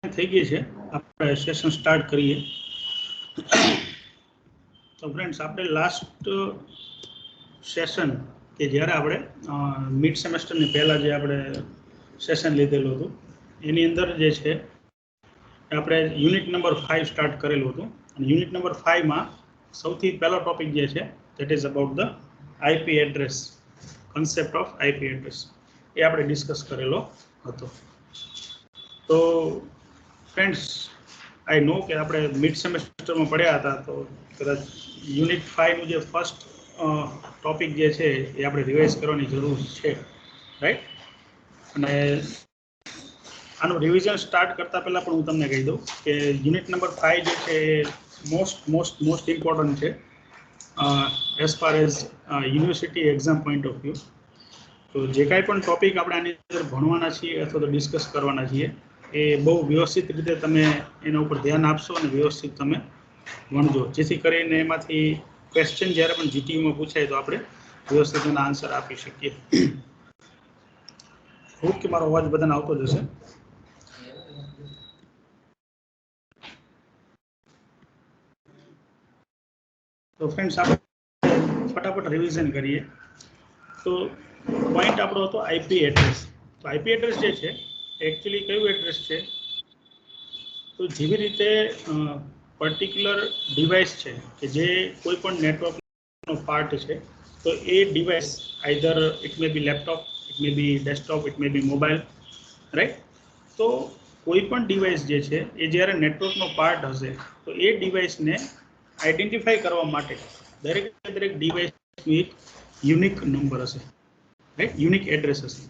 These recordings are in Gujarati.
થઈ ગઈ છે, આપણે સેશન સ્ટાર્ટ કરીએ. તો ફ્રેન્ડ્સ, આપણે લાસ્ટ સેશન કે જ્યારે આપણે મિડ સેમેસ્ટરની પહેલાં જે આપણે સેશન લીધેલું હતું એની અંદર જે છે આપણે યુનિટ નંબર 5 સ્ટાર્ટ કરેલું હતું. અને યુનિટ નંબર 5માં સૌથી પહેલો ટોપિક જે છે that is about the IP address, concept of IP address, એ આપણે ડિસ્કસ કરેલો હતો. તો ફ્રેન્ડ્સ, આઈ નો કે આપણે મિડ સેમેસ્ટરમાં પડ્યા હતા, તો કદાચ યુનિટ 5નું જે ફર્સ્ટ ટોપિક જે છે એ આપણે રિવાઇઝ કરવાની જરૂર છે, રાઈટ? અને આનું રિવિઝન સ્ટાર્ટ કરતાં પહેલાં પણ હું તમને કહી દઉં કે યુનિટ નંબર 5 જે છે એ મોસ્ટ ઇમ્પોર્ટન્ટ છે as far as university exam point of view. તો જે કાંઈ પણ ટોપિક આપણે આની અંદર ભણવાના છીએ અથવા તો ડિસ્કસ કરવાના છીએ એ બહુ વ્યવસ્થિત રીતે તમે એના ઉપર ધ્યાન આપશો અને વ્યવસ્થિત તમે ભણજો, જેથી કરીને એમાંથી ક્વેશ્ચન જ્યારે પણ જીટીયુમાં પૂછાય તો આપણે વ્યવસ્થિત એના આન્સર આપી શકીએ. હોપ કે મારો અવાજ બધાને આવતો જ હશે. તો ફ્રેન્ડ્સ, આપણે ફટાફટ રિવિઝન કરીએ. તો પોઈન્ટ આપણો હતો આઈપી એડ્રેસ. તો આઈપી એડ્રેસ જે છે એકચ્યુઅલી કયું એડ્રેસ છે, તો જેવી રીતે પર્ટિક્યુલર ડિવાઇસ છે કે જે કોઈ પણ નેટવર્કનો પાર્ટ છે, તો એ device either it may be laptop, it may be desktop, it may be mobile, right? તો કોઈ પણ ડિવાઇસ જે છે એ જ્યારે નેટવર્કનો પાર્ટ હશે તો એ ડિવાઇસને આઈડેન્ટિફાઈ કરવા માટે દરેક ડિવાઇસનું એક યુનિક નંબર હશે, રાઈટ? યુનિક એડ્રેસ હશે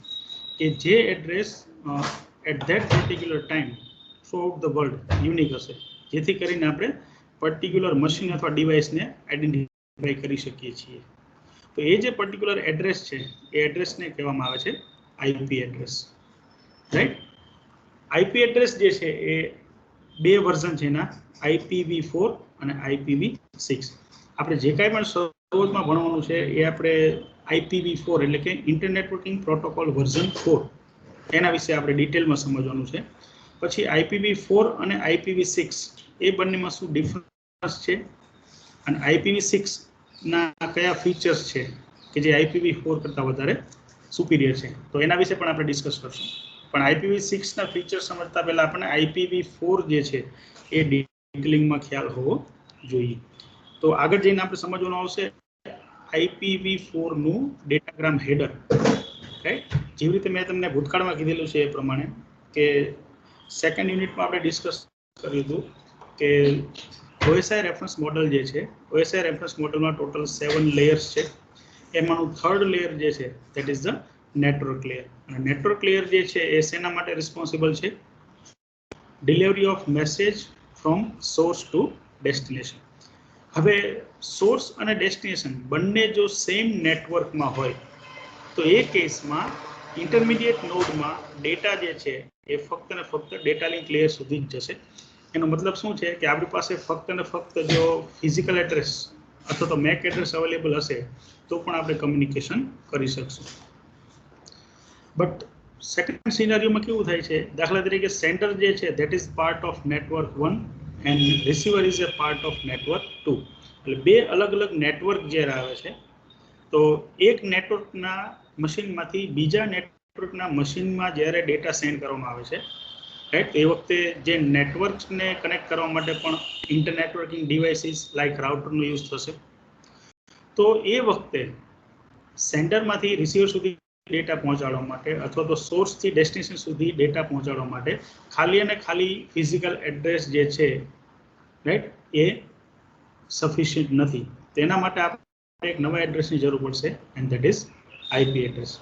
કે જે address at that particular time throughout the world unique હશે, જેથી કરીને આપણે પર્ટિક્યુલર મશીન અથવા ડિવાઇસને આઈડેન્ટિફાઈ કરી શકીએ છીએ. તો એ જે પર્ટિક્યુલર એડ્રેસ છે એ એડ્રેસને કહેવામાં આવે છે IP address, right? IP address જે છે એ બે વર્ઝન છે એના, IPv4 અને IPv6. આપણે જે કાંઈ પણ શરૂઆતમાં ભણવાનું છે એ આપણે IPv4 એટલે કે ઇન્ટરનેટ નેટવર્કિંગ પ્રોટોકોલ વર્ઝન 4 એના વિશે આપણે ડિટેલમાં સમજવાનું છે. પછી IPv4 અને IPv6 એ બંનેમાં શું ડિફરન્સ છે અને IPv6ના કયા ફીચર્સ છે કે જે IPv4 કરતાં વધારે સુપીરિયર છે, તો એના વિશે પણ આપણે ડિસ્કસ કરશું. પણ IPv6ના ફીચર સમજતા પહેલાં આપણને IPv4 જે છે એ ડિટેલિંગમાં ખ્યાલ હોવો જોઈએ. તો આગળ જઈને આપણે સમજવાનું આવશે IPv4નું ડેટાગ્રામ હેડર, રાઈટ? જેવી રીતે મેં તમને ભૂતકાળમાં કીધેલું છે એ પ્રમાણે કે સેકન્ડ યુનિટમાં આપણે ડિસ્કસ કર્યું હતું કે OSI રેફરન્સ મોડલ જે છે, OSI રેફરન્સ મોડલમાં ટોટલ 7 લેયર્સ છે. એમાંનું થર્ડ લેયર જે છે that is the network layer. અને નેટવર્ક લેયર જે છે એ શેના માટે રિસ્પોન્સિબલ છે? Delivery of message from source to destination. હવે સોર્સ અને ડેસ્ટિનેશન બંને જો સેમ નેટવર્કમાં હોય તો એ કેસમાં ઇન્ટરમીડિયેટ નોડમાં ડેટા જે છે એ ફક્ત ને ફક્ત ડેટા લિંક લેયર સુધી જ જશે. એનો મતલબ શું છે કે આપણી પાસે ફક્ત ને ફક્ત જો ફિઝિકલ એડ્રેસ અથવા તો મેક એડ્રેસ અવેલેબલ હશે તો પણ આપણે કમ્યુનિકેશન કરી શકશું. બટ સેકન્ડ સિનારીઓમાં કેવું થાય છે, દાખલા તરીકે સેન્ડર જે છે that is part of network 1 and receiver is A part of network 2. એટલે બે અલગ અલગ નેટવર્ક જ્યારે આવે છે તો એક નેટવર્કના મશીનમાંથી બીજા નેટવર્કના મશીનમાં જ્યારે ડેટા સેન્ડ કરવામાં આવે છે, રાઈટ, એ વખતે જે નેટવર્ક્સને કનેક્ટ કરવા માટે પણ ઇન્ટરનેટવર્કિંગ ડિવાઇસીસ લાઇક રાઉટરનો યુઝ થશે. તો એ વખતે સેન્ડરમાંથી રિસીવર સુધી ડેટા પહોંચાડવા માટે અથવા તો સોર્સથી ડેસ્ટિનેશન સુધી ડેટા પહોંચાડવા માટે ખાલી અને ખાલી ફિઝિકલ એડ્રેસ જે છે, રાઈટ, એ સફિશિયન્ટ નથી. તેના માટે આપણે એક નવા એડ્રેસની જરૂર પડશે and that is IP address.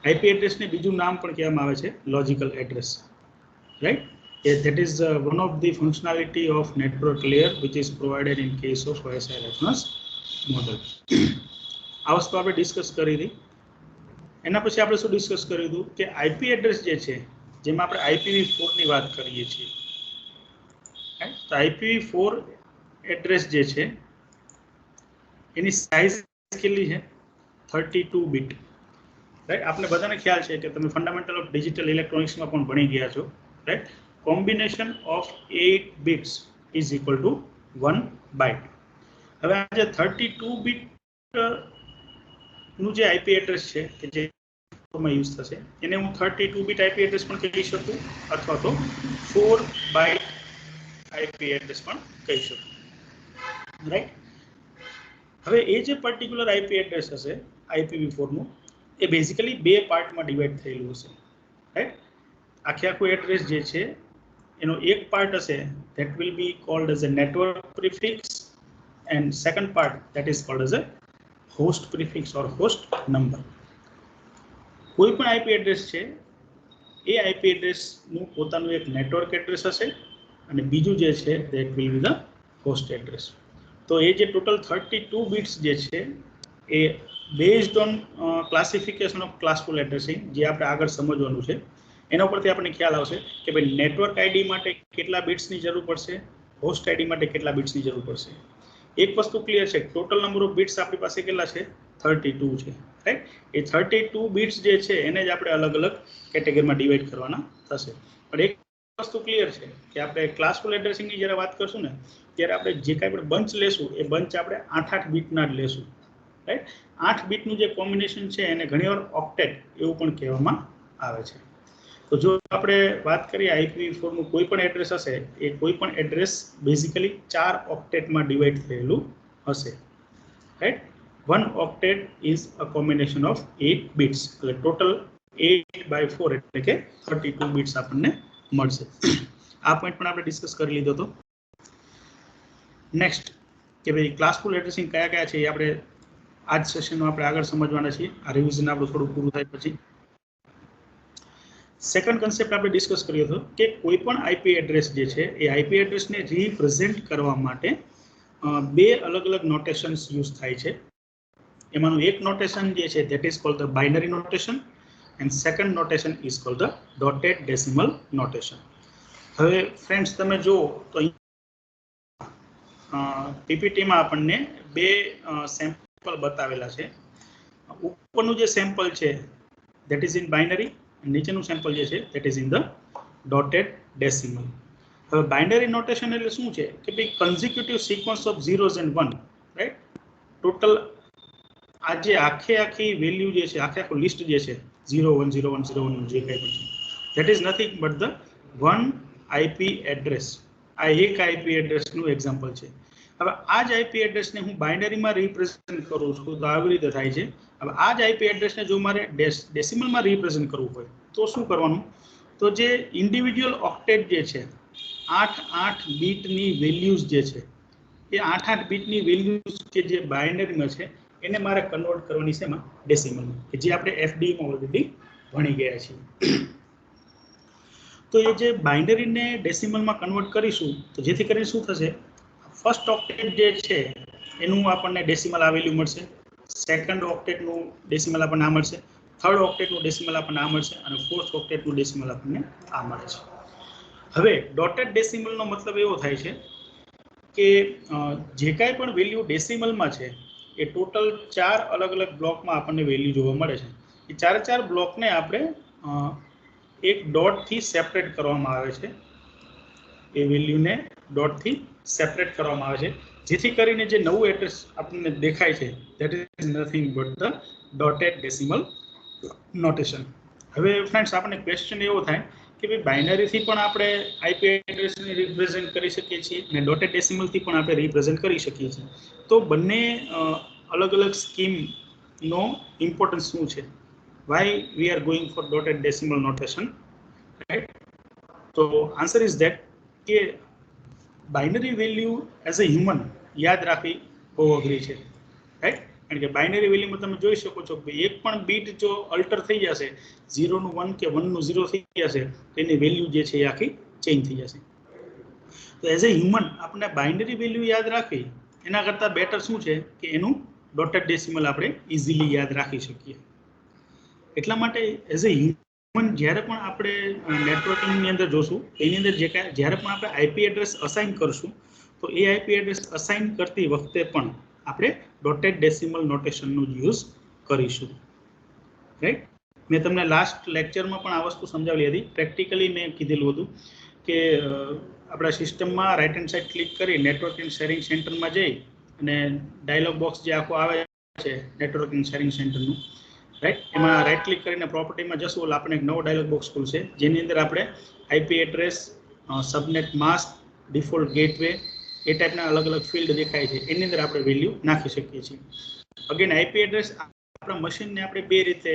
IP એડ્રેસને બીજું નામ પણ કહેવામાં આવે છે logical address, right? That is one of the functionality of network layer which is provided in case of OSI reference model. આ વસ્તુ આપણે ડિસ્કસ કરી હતી. એના પછી આપણે શું ડિસ્કસ કર્યું હતું કે આઈપી એડ્રેસ જે છે જેમાં આપણે IPv4ની વાત કરીએ છીએ, તો IPv4 એડ્રેસ જે છે એની સાઇઝ કેટલી છે? 32 બીટ, રાઈટ? આપણે બધાને ખ્યાલ છે કે તમે ફંડામેન્ટલ ઓફ ડિજિટલ ઇલેક્ટ્રોનિક્સમાં પણ ભણી ગયા છો, right? combination of 8 bits is equal to 1 byte. હવે આ જે 32 bit નું જે IP એડ્રેસ છે કે જે માં યુઝ થશે એને હું 32 bit IP એડ્રેસ પણ કહી શકું અથવા તો 4 byte IP એડ્રેસ પણ કહી શકું, રાઈટ. હવે એ જે પર્ટિક્યુલર IP એડ્રેસ હશે IPv4 નું એ બેઝિકલી બે પાર્ટમાં ડિવાઈડ થયેલું હશે, રાઈટ. આખું એડ્રેસ જે છે એનો એક પાર્ટ હશે that will be called as a network prefix and second part that is called as a host prefix or host number. કોઈ પણ IP એડ્રેસ છે એ IP એડ્રેસ નું પોતાનું એક નેટવર્ક એડ્રેસ હશે અને બીજું જે છે that will be the host address. તો એ જે ટોટલ 32 bits જે છે એ based on classification of classful addressing જે આપણે આગળ સમજવાનું છે એના ઉપરથી આપણને ખ્યાલ આવશે કે ભાઈ નેટવર્ક આઈડી માટે કેટલા બિટ્સની જરૂર પડશે, હોસ્ટ આઈડી માટે કેટલા બિટ્સની જરૂર પડશે. એક વસ્તુ ક્લિયર છે, ટોટલ નંબર ઓફ બિટ્સ આપણી પાસે કેટલા છે 32 છે, રાઈટ. એ 32 બિટ્સ જે છે એને જ આપણે અલગ અલગ કેટેગરીમાં ડિવાઈડ કરવાના થશે. પણ એક વસ્તુ ક્લિયર છે કે આપણે ક્લાસફુલ એડ્રેસિંગની જ્યારે વાત કરશું ને ત્યારે આપણે જે કાંઈ પણ બંચ લેશું એ બંચ આપણે 8 બીટના જ લેશું, રાઈટ. 8 બીટનું જે કોમ્બિનેશન છે એને ઘણીવાર ઓક્ટેટ એવું પણ કહેવામાં આવે છે. તો જો આપણે વાત કરીએ IPv4 નું કોઈ પણ એડ્રેસ હશે એ કોઈ પણ એડ્રેસ બેઝિકલી 4 ઓક્ટેટમાં ડિવાઈડ થયેલું હશે, right. 1 octet is a combination of 8 bits. એટલે ટોટલ 8/4 એટલે કે 32 bits આપણને મળશે. આ પોઈન્ટ પણ આપણે ડિસ્કસ કરી લીધો હતો. નેક્સ્ટ કે ભાઈ ક્લાસફુલ એડ્રેસિંગ કયા કયા છે એ આપણે આ જ સેશનમાં આપણે આગળ સમજવાના છીએ. આ રિવિઝન આપણું થોડું પૂરું થાય પછી. સેકન્ડ કન્સેપ્ટ આપણે ડિસ્કસ કર્યો હતો કે કોઈ પણ IP એડ્રેસ જે છે એ IP એડ્રેસને રિપ્રેઝેન્ટ કરવા માટે બે અલગ અલગ નોટેશન્સ યુઝ થાય છે. એમાંનું એક નોટેશન જે છે that is called the binary notation and second notation is called the dotted decimal notation. હવે ફ્રેન્ડ્સ તમે જો તો પીપીટીમાં આપણને બે સેમ્પલ બતાવેલા છે. ઉપરનું જે સેમ્પલ છે that is in binary, નીચેનું સેમ્પલ જે છે that is in the dotted decimal. હવે બાઇનરી નોટેશન એટલે શું છે કે ભાઈ consecutive sequence of zeros and one, right. Total આ જે આખી વેલ્યુ જે છે આખું લિસ્ટ જે છે 0 1 0 1 0 1 જે કંઈ પણ છે that is nothing but the one IP address. આ એક IP એડ્રેસનું એક્ઝામ્પલ છે. હવે આ જ IP એડ્રેસને હું બાઇનરીમાં રિપ્રેઝન્ટ કરું છું તો આવી રીતે થાય છે. હવે આ જ IP એડ્રેસને જો મારે ડેસિમલમાં રિપ્રેઝન્ટ કરવું હોય તો શું કરવાનું, તો જે ઇન્ડિવિજ્યુઅલ ઓક્ટેટ જે છે 8 બીટની વેલ્યુઝ જે છે એ 8 બીટની વેલ્યુઝ કે જે બાઇનરીમાં છે એને મારે કન્વર્ટ કરવાની છે એમાં ડેસિમલમાં, કે જે આપણે FDમાં ઓલરેડી ભણી ગયા છીએ. તો એ જે બાઇનરીને ડેસિમલમાં કન્વર્ટ કરીશું તો જેથી કરીને શું થશે, ફર્સ્ટ ઓક્ટેટ જે છે એનું આપણને ડેસિમલ આ વેલ્યુ મળશે, સેકન્ડ ઓક્ટેટનું ડેસિમલ આપણને આ મળશે, થર્ડ ઓક્ટેટનું ડેસિમલ આપણને આ મળશે અને ફોર્થ ઓક્ટેટનું ડેસિમલ આપણને આ મળે છે. હવે ડોટેડ ડેસિમલનો મતલબ એવો થાય છે કે જે કાંઈ પણ વેલ્યુ ડેસિમલમાં છે એ ટોટલ 4 અલગ અલગ બ્લોકમાં આપણને વેલ્યુ જોવા મળે છે. એ 4 બ્લોકને આપણે એક ડોટથી સેપરેટ કરવામાં આવે છે. એ વેલ્યુને ડોટથી સેપરેટ કરવામાં આવે છે જેથી કરીને જે નવું એડ્રેસ આપણને દેખાય છે that is nothing but the dotted decimal notation. હવે ફ્રેન્ડ્સ આપણને ક્વેશ્ચન એવો થાય કે ભાઈ બાઇનરીથી પણ આપણે IP એડ્રેસને રિપ્રેઝન્ટ કરી શકીએ છીએ અને ડોટેડ ડેસિમલથી પણ આપણે રિપ્રેઝન્ટ કરી શકીએ છીએ. તો બંને અલગ અલગ સ્કીમનો ઇમ્પોર્ટન્સ શું છે, why we are going for dotted decimal notation, right? તો આન્સર ઇઝ ધેટ કે binary value as a human યાદ રાખવી બહુ અઘરી છે, રાઈટ. કારણ કે બાઇનરી વેલ્યુમાં તમે જોઈ શકો છો કે એક પણ બીટ જો અલ્ટર થઈ જશે, 0નું 1 કે 1નું 0 થઈ જશે તો એની વેલ્યુ જે છે એ આખી ચેન્જ થઈ જશે. તો એઝ અ હ્યુમન આપણે બાઇનરી વેલ્યુ યાદ રાખવી એના કરતાં બેટર શું છે કે એનું ડોટેડ ડેસિમલ આપણે ઇઝીલી યાદ રાખી શકીએ. એટલા માટે એઝ અ હ્યુમન જ્યારે પણ આપણે નેટવર્કિંગની અંદર જોશું એની અંદર જ્યારે પણ આપણે IP એડ્રેસ અસાઇન કરશું તો એ IP એડ્રેસ અસાઇન કરતી વખતે પણ આપણે ડોટેડ ડેસિમલ નોટેશનનો યુઝ કરીશું, રાઈટ. મેં તમને લાસ્ટ લેક્ચરમાં પણ આ વસ્તુ સમજાવેલી હતી, પ્રેક્ટિકલી મેં કીધેલું હતું કે આપણા સિસ્ટમમાં રાઈટ હેન્ડ સાઈડ ક્લિક કરી નેટવર્કિંગ શેરિંગ સેન્ટરમાં જઈ અને ડાયલોગ બોક્સ જે આખો આવે છે નેટવર્કિંગ શેરિંગ સેન્ટરનું, રાઈટ, એમાં રાઈટ ક્લિક કરીને પ્રોપર્ટીમાં જશું એટલે આપણે એક નવો ડાયલોગ બોક્સ ખુલશે જેની અંદર આપણે IP address, subnet mask, default gateway એ ટાઈપના અલગ અલગ ફિલ્ડ દેખાય છે એની અંદર આપણે વેલ્યુ નાખી શકીએ છીએ. અગેન આઈપી એડ્રેસ આપણા મશીનને આપણે બે રીતે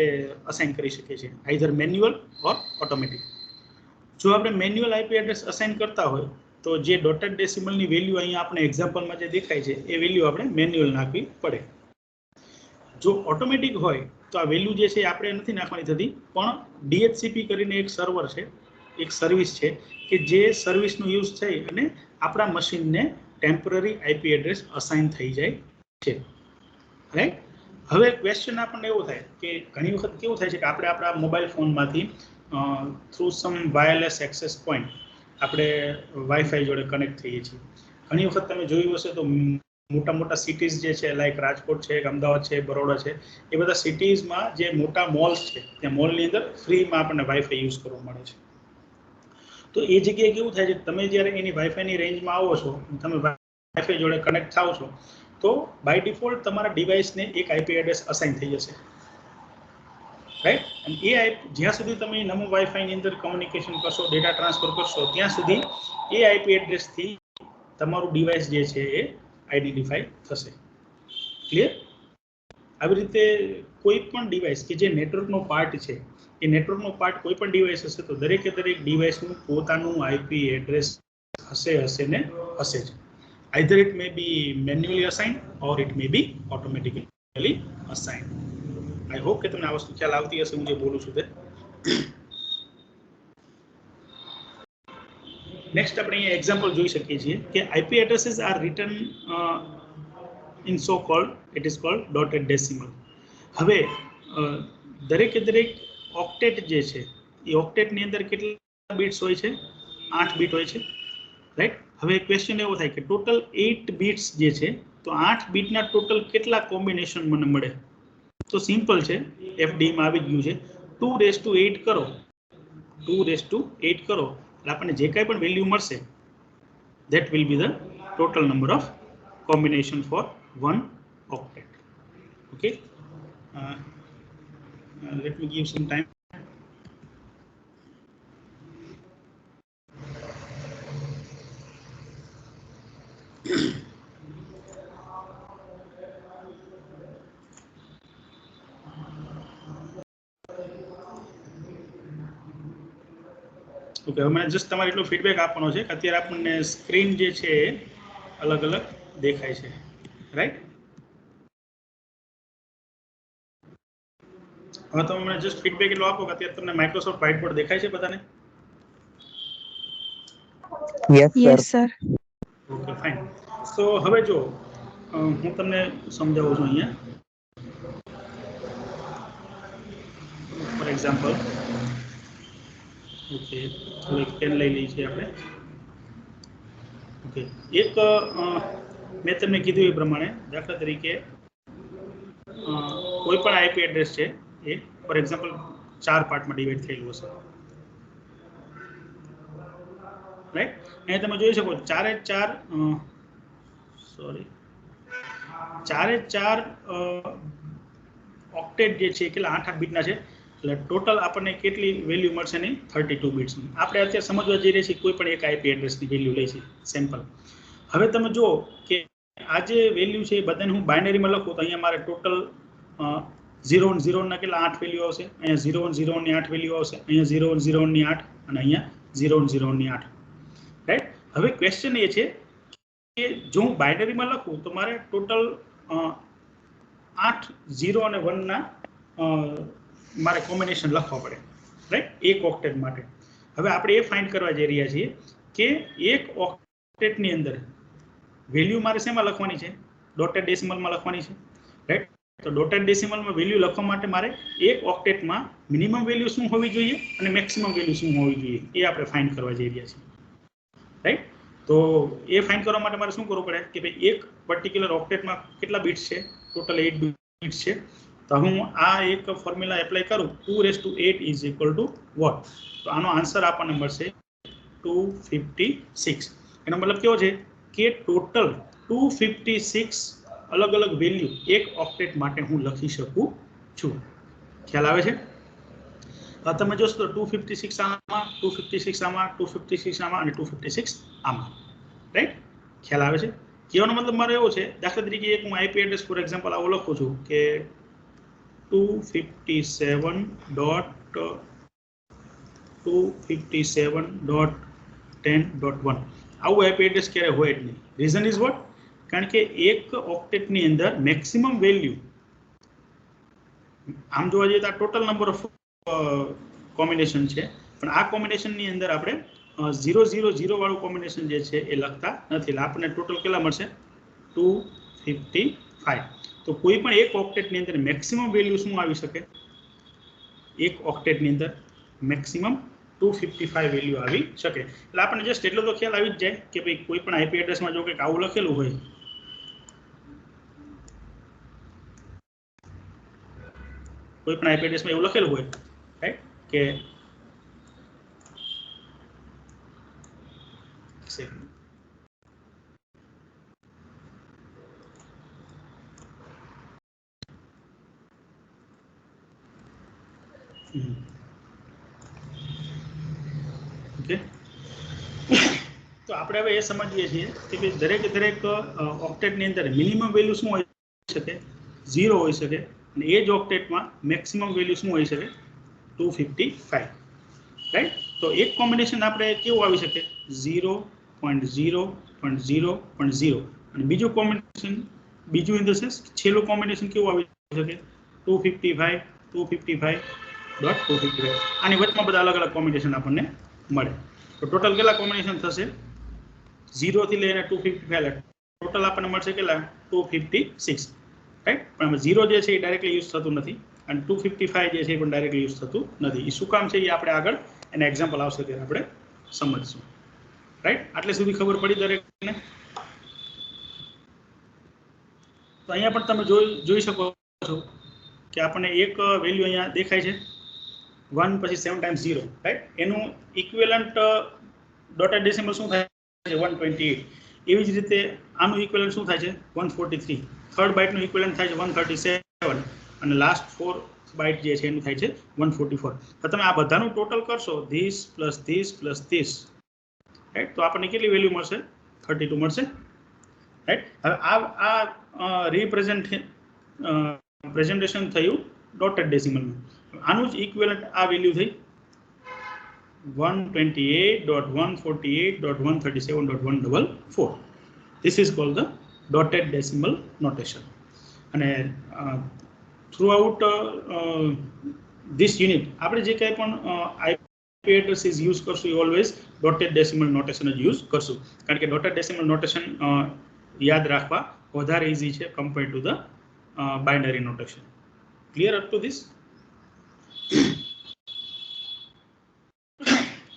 અસાઇન કરી શકીએ છીએ, આઈધર મેન્યુઅલ ઓર ઓટોમેટિક. જો આપણે મેન્યુઅલ આઈપી એડ્રેસ અસાઇન કરતા હોય તો જે ડોટેડ ડેસિમલની વેલ્યુ અહીંયા આપણે એક્ઝામ્પલમાં જે દેખાય છે એ વેલ્યુ આપણે મેન્યુઅલ નાખવી પડે. જો ઓટોમેટિક હોય તો આ વેલ્યુ જે છે આપણે નથી નાખવાની થતી, પણ DHCP કરીને એક સર્વર છે, એક સર્વિસ છે કે જે સર્વિસનો યુઝ થઈ અને આપણા મશીનને ટેમ્પરરી આઈપી એડ્રેસ અસાઇન થઈ જાય છે, રાઈટ. હવે ક્વેશ્ચન આપણને એવો થાય કે ઘણી વખત કેવું થાય છે કે આપણે આપણા મોબાઈલ ફોનમાંથી થ્રુ સમ વાયરલેસ એક્સેસ પોઈન્ટ આપણે વાઈફાઈ જોડે કનેક્ટ થઈએ છીએ. ઘણી વખત તમે જોયું હશે તો મોટા મોટા સિટીઝ જે છે લાઈક રાજકોટ છે, અમદાવાદ છે, બરોડા છે, એ બધા સિટીઝમાં જે મોટા મોલ્સ છે ત્યાં મોલની અંદર ફ્રીમાં આપણને વાઈફાઈ યુઝ કરવા મળે છે. તો એ જગ્યાએ કેવું થાય છે તમે જ્યારે એની વાઈફાઈની રેન્જમાં આવો છો, તમે વાઈફાઈ જોડે કનેક્ટ થાવ છો તો બાય ડિફોલ્ટ તમારા ડિવાઇસને એક આઈપી એડ્રેસ અસાઇન થઈ જશે, રાઈટ. અને એ જ્યાં સુધી તમે નમો વાઈફાઈની અંદર કોમ્યુનિકેશન કરશો, ડેટા ટ્રાન્સફર કરશો, ત્યાં સુધી એ આઈપી એડ્રેસથી તમારું ડિવાઇસ જે છે એ આઈડેન્ટિફાઈ થશે. ક્લિયર? આવી રીતે કોઈ પણ ડિવાઇસ કે જે નેટવર્કનો પાર્ટ છે, એ નેટવર્કનો પાર્ટ કોઈ પણ ડિવાઇસ હશે તો દરેક ડિવાઇસનું પોતાનું આઈપી એડ્રેસ હશે ને હશે જ. Either it may be manually assigned or it may be automatically assigned. I hope કે તમને આ વસ્તુ ખ્યાલ આવતી હશે હું જે બોલું છું તે. નેક્સ્ટ આપણે અહીંયા એક્ઝામ્પલ જોઈ શકીએ છીએ કે IP addresses are written in so called it is called dotted decimal. હવે દરેક ઓક્ટેટ જે છે એ ઓક્ટેટની અંદર કેટલા બિટ્સ હોય છે? 8 બીટ હોય છે, રાઈટ. હવે ક્વેશ્ચન એવો થાય કે ટોટલ 8 બીટ્સ જે છે તો 8 બીટના ટોટલ કેટલા કોમ્બિનેશન મને મળે? તો સિમ્પલ છે, એફડીમાં આવી ગયું છે 2⁸ કરો, 2⁸ કરો એટલે આપણને જે કાંઈ પણ વેલ્યુ મળશે that will be the total number of combination for one octet. Okay, let me give some time. Okay, મને જસ્ટ તમારે એટલો ફીડબેક આપવાનો છે કે અત્યારે આપણને સ્ક્રીન જે છે એ અલગ અલગ દેખાય છે, રાઈટ. હવે તમે મને જસ્ટ ફીડબેક એટલો આપો કે અત્યારે તમને માઇક્રોસોફ્ટ વ્હાઇટબોર્ડ દેખાય છે બધાને? Yes sir. Okay, fine. તો હવે જો હું તમને સમજાવું છું અહીંયા. ફોર એક્ઝામ્પલ, ઓકે, એક પેન લઈ લઈએ છીએ આપણે. ઓકે, એક મેં તમને કીધું એ પ્રમાણે દાખલા તરીકે કોઈ પણ આઈપી એડ્રેસ છે એ ફોર એક્ઝામ્પલ 4 પાર્ટમાં ડિવાઈડ થયેલું હશે, રાઈટ. અહીંયા તમે જોઈ શકો ચારે ચાર ઓક્ટેટ જે છે કેટલા 8 બીટના છે એટલે ટોટલ આપણને કેટલી વેલ્યુ મળશે નહીં? 32 બીટ્સની. આપણે અત્યારે સમજવા જઈ રહ્યા છીએ કોઈ પણ એક આઈપી એડ્રેસની વેલ્યુ લઈ છે સેમ્પલ. હવે તમે જુઓ કે આ જે વેલ્યુ છે એ બધાને હું બાઇનરીમાં લખું તો અહીંયા મારે ટોટલ 0 1 0 ના કેટલા 8 વેલ્યુ આવશે, અહીંયા 0 1 0 ની 8 વેલ્યુ આવશે, અહીંયા 0 1 0 ની 8 અને અહીંયા 0 1 0 ની 8, રાઈટ. હવે ક્વેશ્ચન એ છે કે જો હું બાઇનરીમાં લખું તો મારે ટોટલ 8 0 અને 1 ના મારે કોમ્બિનેશન લખવા પડે, રાઈટ, એક ઓક્ટેટ માટે. હવે આપણે એ ફાઇન્ડ કરવા જઈ રહ્યા છીએ કે એક ઓક્ટેટની અંદર વેલ્યુ મારે શેમાં લખવાની છે? ડોટેડ ડેસિમલમાં લખવાની છે, રાઈટ. તો ડોટેડ ડેસિમલમાં વેલ્યુ લખવા માટે મારે એક ઓક્ટેટમાં મિનિમમ વેલ્યુ શું હોવી જોઈએ અને મેક્સિમમ વેલ્યુ શું હોવી જોઈએ એ આપણે ફાઇન્ડ કરવા જઈ રહ્યા છીએ, રાઈટ. તો એ ફાઇન્ડ કરવા માટે મારે શું કરવું પડે કે ભાઈ એક પર્ટિક્યુલર ઓક્ટેટમાં કેટલા બીટ્સ છે? ટોટલ 8 બીટ્સ છે. તો હું આ એક ફોર્મ્યુલા એપ્લાય કરું 2⁸ is equal to what? તો આનો આન્સર આપણને મળશે 256 એનો મતલબ કેવો છે કે ટોટલ 256 અલગ અલગ વેલ્યુ એક ઓક્ટેટ માટે હું લખી શકું છું. ખ્યાલ આવે છે? તમે જોશો તો 256 આમાં, 256 આમાં, 256 આમાં અને 256 આમાં, રાઈટ? ખ્યાલ આવે છે? કહેવાનો મતલબ મારો એવો છે, દાખલા તરીકે એક હું આઈપી એડ્રેસ ફોર એક્ઝામ્પલ આવો લખું છું કે 257.10.1 આવું આઈપી એડ્રેસ ક્યારે હોય જ નહીં. Reason is what? કારણ કે એક ઓક્ટેટની અંદર મેક્સિમમ વેલ્યુ, આમ જોવા જઈએ તો આ ટોટલ નંબર ઓફ કોમ્બિનેશન છે, પણ આ કોમ્બિનેશનની અંદર આપણે 000 વાળું કોમ્બિનેશન જે છે એ લખતા નથી. એટલે આપણને ટોટલ કેટલા મળશે? 255. તો કોઈ પણ એક ઓક્ટેટની અંદર મેક્સિમમ વેલ્યુ શું આવી શકે? એક ઓક્ટેટની અંદર મેક્સિમમ 255 વેલ્યુ આવી શકે. એટલે આપણને જસ્ટ એટલો તો ખ્યાલ આવી જ જાય કે ભાઈ કોઈ પણ આઈપી એડ્રેસમાં જો કંઈક આવું લખેલું હોય, કોઈ પણ આઈપી એડ્રેસમાં એવું લખેલું હોય, રાઈટ, કે ઓકે, તો આપણે હવે એ સમજીએ છીએ કે ભાઈ દરેક ઓક્ટેટની અંદર મિનિમમ વેલ્યુ શું હોઈ શકે? 0 હોઈ શકે, અને એ જ ઓક્ટેટમાં મેક્સિમમ વેલ્યુ શું હોઈ શકે? 255, રાઈટ? તો એક કોમ્બિનેશન આપણે કેવું આવી શકે? 0.0.0.0, અને બીજું કોમ્બિનેશન, બીજું ઇન ધ સેન્સ છેલ્લું કોમ્બિનેશન કેવું આવી શકે? 255.255. આની વચમાં બધા અલગ અલગ કોમ્બિનેશન આપણને મળે. તો ટોટલ કેટલા કોમ્બિનેશન થશે? 0 થી લઈને 255 ટોટલ આપણને મળશે કેટલા? 256, રાઈટ? પણ 0 જે છે એ ડાયરેક્ટલી યુઝ થતું નથી, અને 255 જે છે એ પણ ડાયરેક્ટલી યુઝ થતું નથી. એ શું કામ છે એ આપણે આગળ એને એક્ઝામ્પલ આવશે ત્યારે આપણે સમજશું, રાઈટ? આટલે સુધી ખબર પડી દરેકને? તો અહીંયા પણ તમે જોઈ શકો છો કે આપણને એક વેલ્યુ અહીંયા દેખાય છે 1 પછી 7 ટાઈમ્સ 0, રાઈટ? એનું ઇક્વિવેલન્ટ ડોટેડ ડેસિમલ શું થાય છે? 128. એવી જ રીતે આનું ઇક્વિવેલન્ટ શું થાય છે? 143. થર્ડ બાઇટનું ઇક્વિવેલન્ટ થાય છે 137, અને લાસ્ટ 4 બાઇટ જે છે એનું થાય છે 144. તો તમે આ બધાનું ટોટલ કરશો, this plus this plus this, right? તો આપણને કેટલી વેલ્યુ મળશે? 32 મળશે, રાઈટ? હવે આ પ્રેઝન્ટેશન થયું ડોટેડ ડેસિમલમાં. આનું જ ઇક્વિવેલન્ટ આ વેલ્યુ થઈ 128.148.137.144. This is called the dotted decimal notation. અને throughout this unit આપણે જે કંઈ પણ IP addresses યુઝ કરશું એ ઓલવેઝ ડોટેડ ડેસિમલ નોટેશન જ યુઝ કરશું, કારણ કે ડોટેડ ડેસિમલ નોટેશન યાદ રાખવા વધારે ઇઝી છે compare to the binary notation. Clear up to this?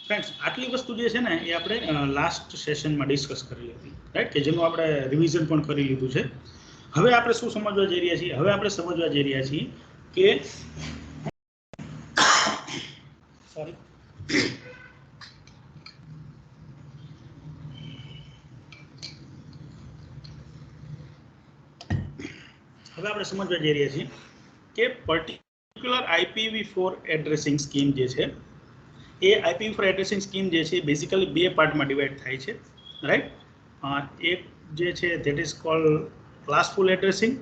Friends, આટલી વસ્તુ જે છે ને એ આપણે લાસ્ટ સેશનમાં ડિસ્કસ કરેલી હતી, રાઈટ? કે જેનું આપણે રિવિઝન પણ કરી લીધું છે. હવે આપણે શું સમજવા જઈ રહ્યા છીએ? હવે આપણે સમજવા જઈ રહ્યા છીએ કે સોરી, હવે આપણે સમજવા જઈ રહ્યા છીએ કે પર્ટિક્યુલર IPv4 એડ્રેસિંગ સ્કીમ જે છે એ IPv4 એડ્રેસિંગ સ્કીમ જે છે બેઝિકલી બે પાર્ટમાં ડિવાઈડ થાય છે, રાઈટ? એક જે છે that is called classful addressing,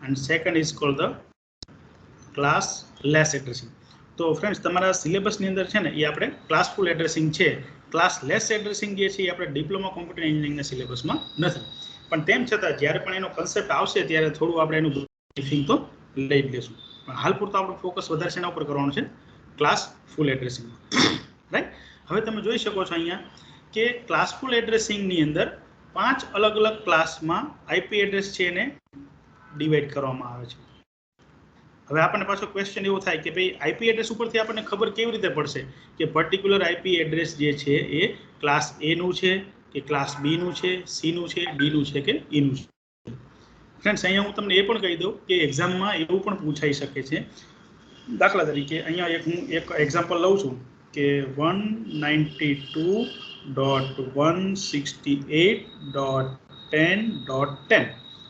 and second is called the classless addressing. તો ફ્રેન્ડ્સ, તમારા સિલેબસની અંદર છે ને એ આપણે ક્લાસફુલ એડ્રેસિંગ છે. ક્લાસ લેસ એડ્રેસિંગ જે છે એ આપણે ડિપ્લોમા કોમ્પ્યુટર એન્જિનિયરિંગના સિલેબસમાં નથી, પણ તેમ છતાં જ્યારે પણ એનો કન્સેપ્ટ આવશે ત્યારે થોડું આપણે એનું બ્રીફિંગ તો લઈ જ લેશું. પણ હાલ પૂરતો આપણું ફોકસ વધારે શેના ઉપર કરવાનું છે? ક્લાસ ફૂલ એડ્રેસિંગ, રાઈટ? હવે તમે જોઈ શકો છો અહીંયા કે ક્લાસફુલ એડ્રેસિંગની અંદર 5 અલગ અલગ ક્લાસમાં આઈપી એડ્રેસ છે એને ડિવાઈડ કરવામાં આવે છે. હવે આપણને પાછો ક્વેશ્ચન એવો થાય કે ભાઈ આઈપી એડ્રેસ ઉપરથી આપણને ખબર કેવી રીતે પડશે કે પર્ટિક્યુલર આઈપી એડ્રેસ જે છે એ ક્લાસ એ નું છે કે ક્લાસ બી નું છે, સી નું છે, ડી નું છે કે ઈ નું છે? ફ્રેન્ડ્સ, અહીંયા હું તમને એ પણ કહી દઉં કે એક્ઝામમાં એવું પણ પૂછાઈ શકે છે. દાખલા તરીકે અહીંયા હું એક એક્ઝામ્પલ લઉં છું કે 192 192.168.10.10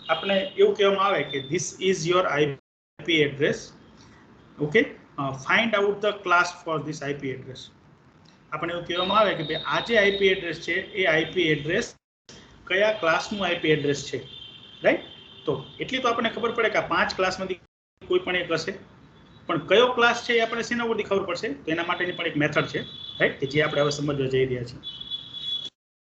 આપણે એવું કહેવામાં આવે કે this is your IP address. Okay, find out the class for this IP address. આપણે એવું કહેવામાં આવે કે ભાઈ આ જે IP એડ્રેસ છે એ IP એડ્રેસ કયા ક્લાસનું IP એડ્રેસ છે, રાઈટ? તો એટલી તો આપણને ખબર પડે કે આ 5 ક્લાસમાંથી કોઈ પણ એક હશે, પણ કયો ક્લાસ છે એ આપણે શેના ઉપરથી ખબર પડશે? તો એના માટેની પણ એક મેથડ છે, રાઈટ, કે જે આપણે હવે સમજવા જઈ રહ્યા છીએ.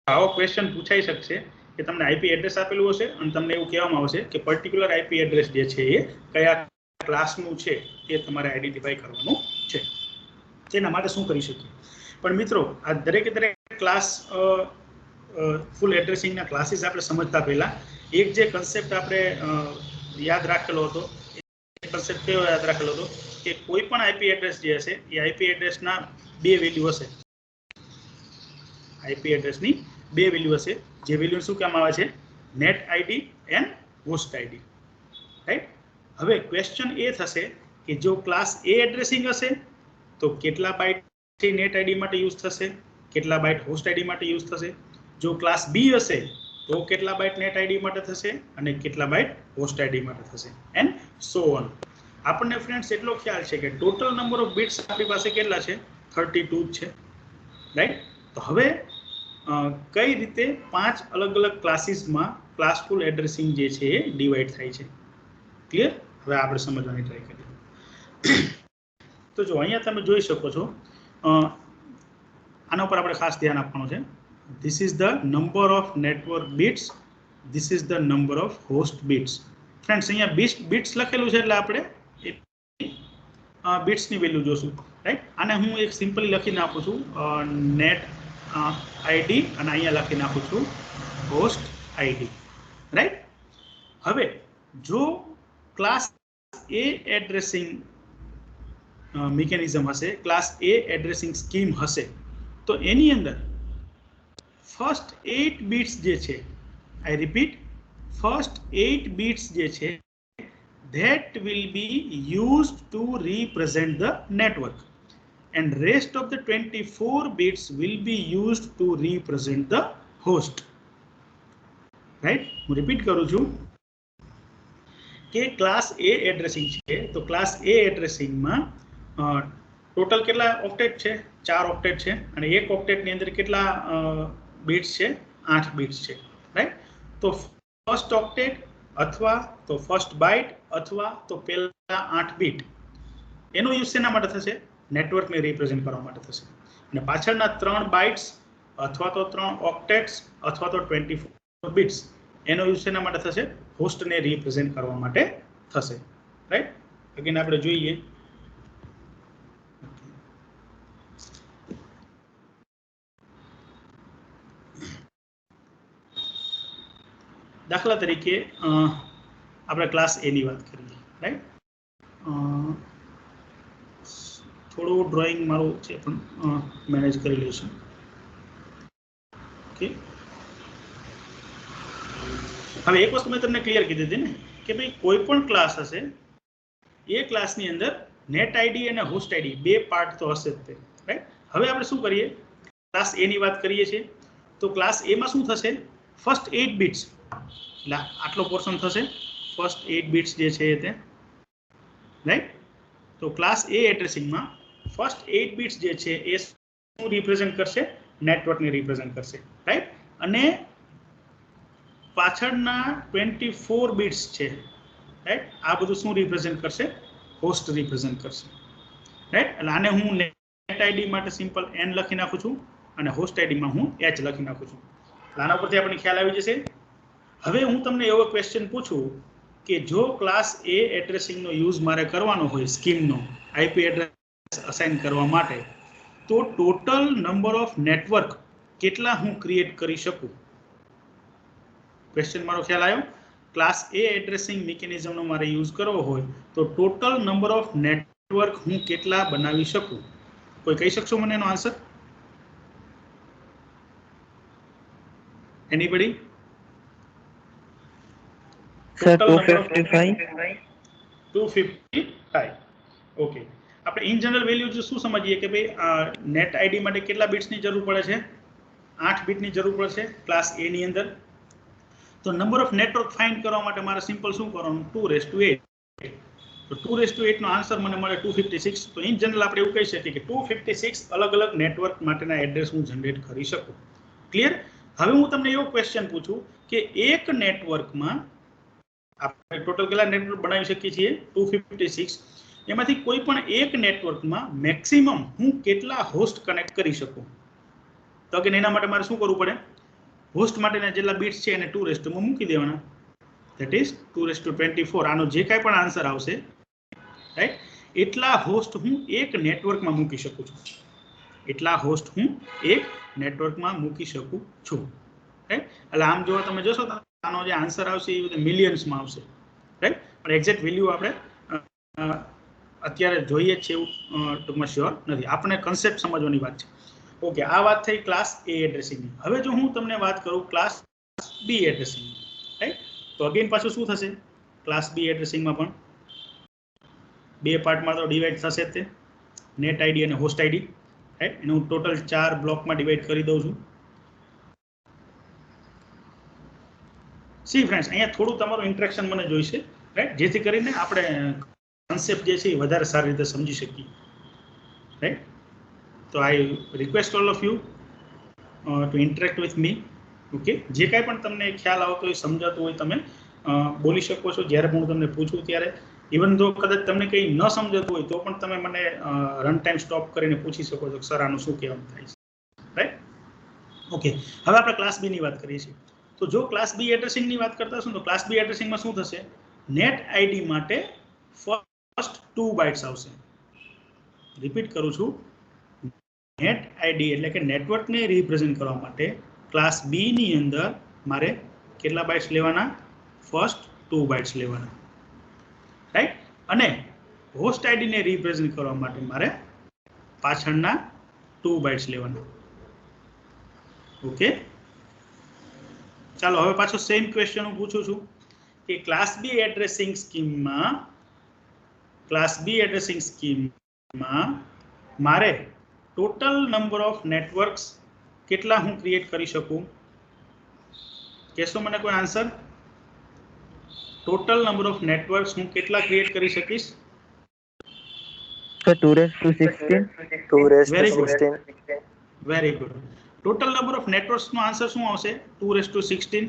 આવો ક્વેશ્ચન પૂછાઈ શકશે કે તમને IP એડ્રેસ આપેલું હશે અને તમને એવું કહેવામાં આવશે કે પર્ટિક્યુલર IP એડ્રેસ જે છે એ કયા ક્લાસનું છે એ તમારે આઈડેન્ટિફાઈ કરવાનું છે. તેના માટે શું કરી શકીએ? પણ મિત્રો આ દરેકે દરેક ક્લાસ ફૂલ એડ્રેસિંગના ક્લાસીસ આપણે સમજતા પહેલા એક જે કન્સેપ્ટ આપણે યાદ રાખેલો હતો, એ કન્સેપ્ટ કેવો યાદ રાખેલો હતો કે કોઈ પણ IP એડ્રેસ જે હશે એ IP એડ્રેસના બે વેલ્યુ હશે. IP એડ્રેસની બે વેલ્યુ હશે, જે વેલ્યુ શું કહેવામાં આવે છે? Net ID and host ID, right? હવે ક્વેશ્ચન એ થશે કે જો ક્લાસ A એડ્રેસિંગ હશે તો કેટલા બાઇટ નેટ આઈડી માટે યુઝ થશે, કેટલા બાઇટ હોસ્ટ આઈડી માટે યુઝ થશે? જો ક્લાસ B હશે તો કેટલા બાઇટ નેટ આઈડી માટે થશે અને કેટલા બાઇટ હોસ્ટ આઈડી માટે થશે, એન્ડ સો ઓન. આપણને ફ્રેન્ડ્સ એટલો ખ્યાલ છે કે ટોટલ નંબર ઓફ બિટ્સ આપણી પાસે કેટલા છે? 32 છે, રાઈટ? તો હવે કઈ રીતે 5 અલગ અલગ ક્લાસીસમાં ક્લાસફુલ એડ્રેસિંગ જે છે એ ડિવાઈડ થાય છે, ક્લિયર? હવે આપણે સમજવાની ટ્રાય કરીએ. તો જો અહીંયા તમે જોઈ શકો છો, આના ઉપર આપણે ખાસ ધ્યાન આપવાનું છે. This is the number of network bits, this is the number of host bits. Friends અહીંયા બિટ્સ લખેલું છે એટલે આપણે બિટ્સની વેલ્યુ જોશું, રાઈટ? આને હું એક સિમ્પલી લખી નાખું છું નેટ આઈડી અને અહીંયા લખી નાખું છું હોસ્ટ આઈડી, રાઈટ? હવે જો ક્લાસ A એડ્રેસિંગ મિકેનિઝમ હશે, ક્લાસ A એડ્રેસિંગ સ્કીમ હશે, તો એની અંદર ફર્સ્ટ 8 બિટ્સ જે છે, આઈ રિપીટ, ફર્સ્ટ 8 બિટ્સ જે છે that will be used to represent the network and rest of the 24 bits will be used to represent the host, right? હું રિપીટ કરું છું કે ક્લાસ A એડ્રેસિંગ છે તો ક્લાસ A એડ્રેસિંગમાં ટોટલ કેટલા ઓક્ટેટ છે? 4 ઓક્ટેટ છે અને એક ઓક્ટેટની અંદર કેટલા બિટ્સ છે? 8 બિટ્સ છે, રાઈટ? તો ફર્સ્ટ ઓક્ટેટ અથવા તો ફર્સ્ટ બાઇટ અથવા તો પહેલા 8 બીટ એનો યુઝ શેના માટે થશે? નેટવર્કને રિપ્રેઝેન્ટ કરવા માટે થશે. અને પાછળના 3 બાઇટ્સ અથવા તો 3 ઓક્ટેટ્સ અથવા તો 24 બિટ્સ એનો યુઝ શેના માટે થશે? હોસ્ટને રિપ્રેઝેન્ટ કરવા માટે થશે, રાઈટ? અગેન આપણે જોઈએ. દાખલા તરીકે આપણે ક્લાસ A ની વાત કરીએ, રાઈટ? થોડું ડ્રોઈંગ મારું છે પણ મેનેજ કરી લઈશું, ઓકે? હવે એક વસ્તુ મેં તમને ક્લિયર કીધી હતી ને કે ભાઈ કોઈ પણ ક્લાસ હશે એ ક્લાસની અંદર નેટ આઈડી અને હોસ્ટ આઈડી બે પાર્ટ તો હશે જ તે, રાઈટ? હવે આપણે શું કરીએ? ક્લાસ A ની વાત કરીએ છીએ તો ક્લાસ A માં શું થશે? ફર્સ્ટ 8 બિટ્સ, એટલે આટલો પોર્શન થશે, ફર્સ્ટ 8 બિટ્સ જે છે તે, રાઈટ? તો ક્લાસ A એડ્રેસિંગમાં ફર્સ્ટ 8 બિટ્સ જે છે એ શું રિપ્રેઝેન્ટ કરશે? નેટવર્કને રિપ્રેઝેન્ટ કરશે, રાઈટ? અને પાછળના 24 બિટ્સ છે, રાઈટ? આ બધું શું રિપ્રેઝેન્ટ કરશે? હોસ્ટ રિપ્રેઝેન્ટ કરશે, રાઈટ? એટલે આને હું નેટ આઈડી માટે સિમ્પલ n લખી નાખું છું અને હોસ્ટ આઈડીમાં હું h લખી નાખું છું. આના પરથી આપણને ખ્યાલ આવી જશે. હવે હું તમને એવો ક્વેશ્ચન પૂછું કે જો ક્લાસ A એડ્રેસિંગનો યુઝ મારે કરવાનો હોય સ્કીમનો IP એડ્રેસ અસાઇન કરવા માટે, તો ટોટલ નંબર ઓફ નેટવર્ક કેટલા હું ક્રિએટ કરી શકું? ક્વેશ્ચન મારો ખ્યાલ આવ્યો? ક્લાસ A એડ્રેસિંગ મિકેનિઝમનો મારે યુઝ કરવો હોય તો ટોટલ નંબર ઓફ નેટવર્ક હું કેટલા બનાવી શકું? કોઈ કહી શકશો મને એનો આન્સર? એનીબડી? Sir, 255. 255. ઓકે. આપણે ઇન જનરલ વેલ્યુ શું સમજીએ કે ભાઈ નેટ આઈડી માટે કેટલા બિટ્સની જરૂર પડે છે? 8 બીટની જરૂર પડશે ક્લાસ એ ની અંદર. તો નંબર ઓફ નેટવર્ક ફાઇન્ડ કરવા માટે મારે સિમ્પલ શું કરવાનું 2/8. તો 2/8 નો આન્સર મને મળે 256. તો ઇન જનરલ આપણે એવું કહી શકીએ કે 256 અલગ અલગ નેટવર્ક માટેના એડ્રેસ હું જનરેટ કરી શકું. ક્લિયર? હવે હું તમને એવો ક્વેશ્ચન પૂછું કે એક નેટવર્કમાં આપણે ટોટલ કેટલા નેટવર્ક બનાવી શકીએ છીએ 256. એમાંથી કોઈ પણ એક નેટવર્કમાં મેક્સિમમ હું કેટલા હોસ્ટ કનેક્ટ કરી શકું? તો કે એના માટે મારે શું કરવું પડે? હોસ્ટ માટેના જેટલા બિટ્સ છે એને 2 માં મૂકી દેવાના. That is 2/24. આનો જે કાંઈ પણ આન્સર આવશે, રાઈટ, એટલા હોસ્ટ હું એક નેટવર્કમાં મૂકી શકું છું. એટલા હોસ્ટ હું એક નેટવર્કમાં મૂકી શકું છું. રાઈટ? એટલે આમ જો તમે જોશો તો આનો જે આન્સર આવશે એ મિલિયન્સમાં આવશે. રાઈટ? પણ એક્ઝેક્ટ વેલ્યુ આપણે અત્યારે જોઈએ છે એવું ટૂંકમાં શ્યોર નથી. આપણે કન્સેપ્ટ સમજવાની વાત છે. ઓકે, આ વાત થઈ ક્લાસ એ એડ્રેસિંગની. હવે જો હું તમને વાત કરું ક્લાસ બી એડ્રેસિંગની, રાઈટ, તો અગેન પાછું શું થશે? ક્લાસ બી એડ્રેસિંગમાં પણ બે પાર્ટમાં તો ડિવાઈડ થશે જ તે, નેટ આઈડી અને હોસ્ટ આઈડી. રાઈટ? એને હું ટોટલ 4 બ્લોકમાં ડિવાઈડ કરી દઉં છું. સી ફ્રેન્ડ્સ, અહીંયા થોડું તમારું ઇન્ટરેક્શન મને જોઈશે, રાઈટ, જેથી કરીને આપણે કન્સેપ્ટ જે છે એ વધારે સારી રીતે સમજી શકીએ. રાઈટ? તો I request all of you to interact with me. Okay, જે કાંઈ પણ તમને ખ્યાલ આવતો હોય, સમજાતું હોય, તમે બોલી શકો છો જ્યારે હું તમને પૂછું ત્યારે. ઇવન ધો કદાચ તમને કંઈ ન સમજાતું હોય તો પણ તમે મને રન ટાઈમ સ્ટોપ કરીને પૂછી શકો છો કે સર આનું શું કહેવાનું થાય છે. રાઈટ? ઓકે, હવે આપણે ક્લાસ બી ની વાત કરીએ છીએ. તો જો ક્લાસ બી એડ્રેસિંગની વાત કરતા હશું તો ક્લાસ બી એડ્રેસિંગમાં શું થશે? નેટ આઈડી માટે ફર્સ્ટ 2 બાઇટ્સ આવશે. રિપીટ કરું છું, નેટ આઈડી એટલે કે નેટવર્કને રિપ્રેઝેન્ટ કરવા માટે ક્લાસ બી ની અંદર મારે કેટલા બાઇટ્સ લેવાના? ફર્સ્ટ 2 બાઇટ્સ લેવાના. રાઈટ? અને હોસ્ટ આઈડીને રિપ્રેઝેન્ટ કરવા માટે મારે પાછળના 2 બાઇટ્સ લેવાના. ઓકે, ચાલો હવે પાછો સેમ ક્વેશ્ચન હું પૂછું છું કે ક્લાસ બી એડ્રેસિંગ સ્કીમમાં મારે ટોટલ નંબર ઓફ નેટવર્ક્સ કેટલા હું ક્રિએટ કરી શકું? કહેશો મને કોઈ answer? Total number of networks હું કેટલા ક્રિએટ કરી શકીશ? Sir, 2/16. 2/16. Very good. Total number of નેટવર્ક્સનો આન્સર શું આવશે? 2/16.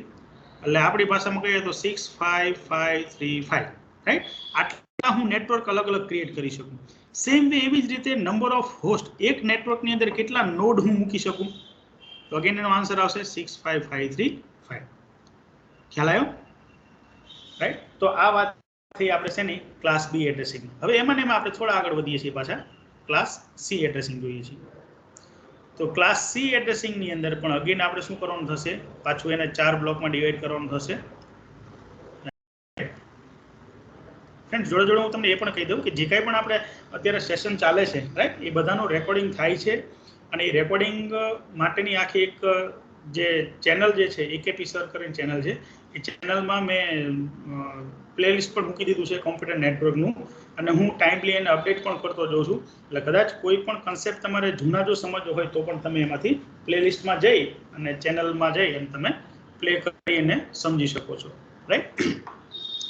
એટલે આપણી ભાષામાં કહીએ તો 6 5 5 3 5. રાઈટ? આટલા હું નેટવર્ક અલગ અલગ ક્રિએટ કરી શકું. સેમ વે એવી જ રીતે નંબર ઓફ હોસ્ટ, એક નેટવર્કની અંદર કેટલા નોડ હું મૂકી શકું? તો અગેન એનો આન્સર આવશે 6 5 5 3 5. ખ્યાલ આવ્યો? રાઈટ? તો આ વાત થઈ આપણે શેની? ક્લાસ બી એડ્રેસિંગ. હવે એમાં આપણે થોડા આગળ વધીએ છીએ, પાછા ક્લાસ સી એડ્રેસિંગ જોઈએ છીએ. તો ક્લાસ સી એડ્રેસિંગની અંદર પણ અગેન આપણે શું કરવાનું થશે? પાછું એને 4 બ્લોકમાં ડિવાઈડ કરવાનું થશે. ફ્રેન્ડ્સ, જોડે જોડે હું તમને એ પણ કહી દઉં કે જે કાંઈ પણ આપણે અત્યારે સેશન ચાલે છે, રાઈટ, એ બધાનું રેકોર્ડિંગ થાય છે. અને એ રેકોર્ડિંગ માટેની આખી એક જે ચેનલ જે છે, એકેપી સર કરીને ચેનલ છે, એ ચેનલમાં મેં પ્લેલિસ્ટ પણ મૂકી દીધું છે કોમ્પ્યુટર નેટવર્કનું. અને હું ટાઈમલી એને અપડેટ પણ કરતો જાઉં છું. એટલે કદાચ કોઈ પણ કન્સેપ્ટ તમારે જૂના જો સમજવો હોય તો પણ તમે એમાંથી પ્લેલિસ્ટમાં જઈ અને ચેનલમાં જઈ અને તમે પ્લે કરીને સમજી શકો છો. રાઈટ?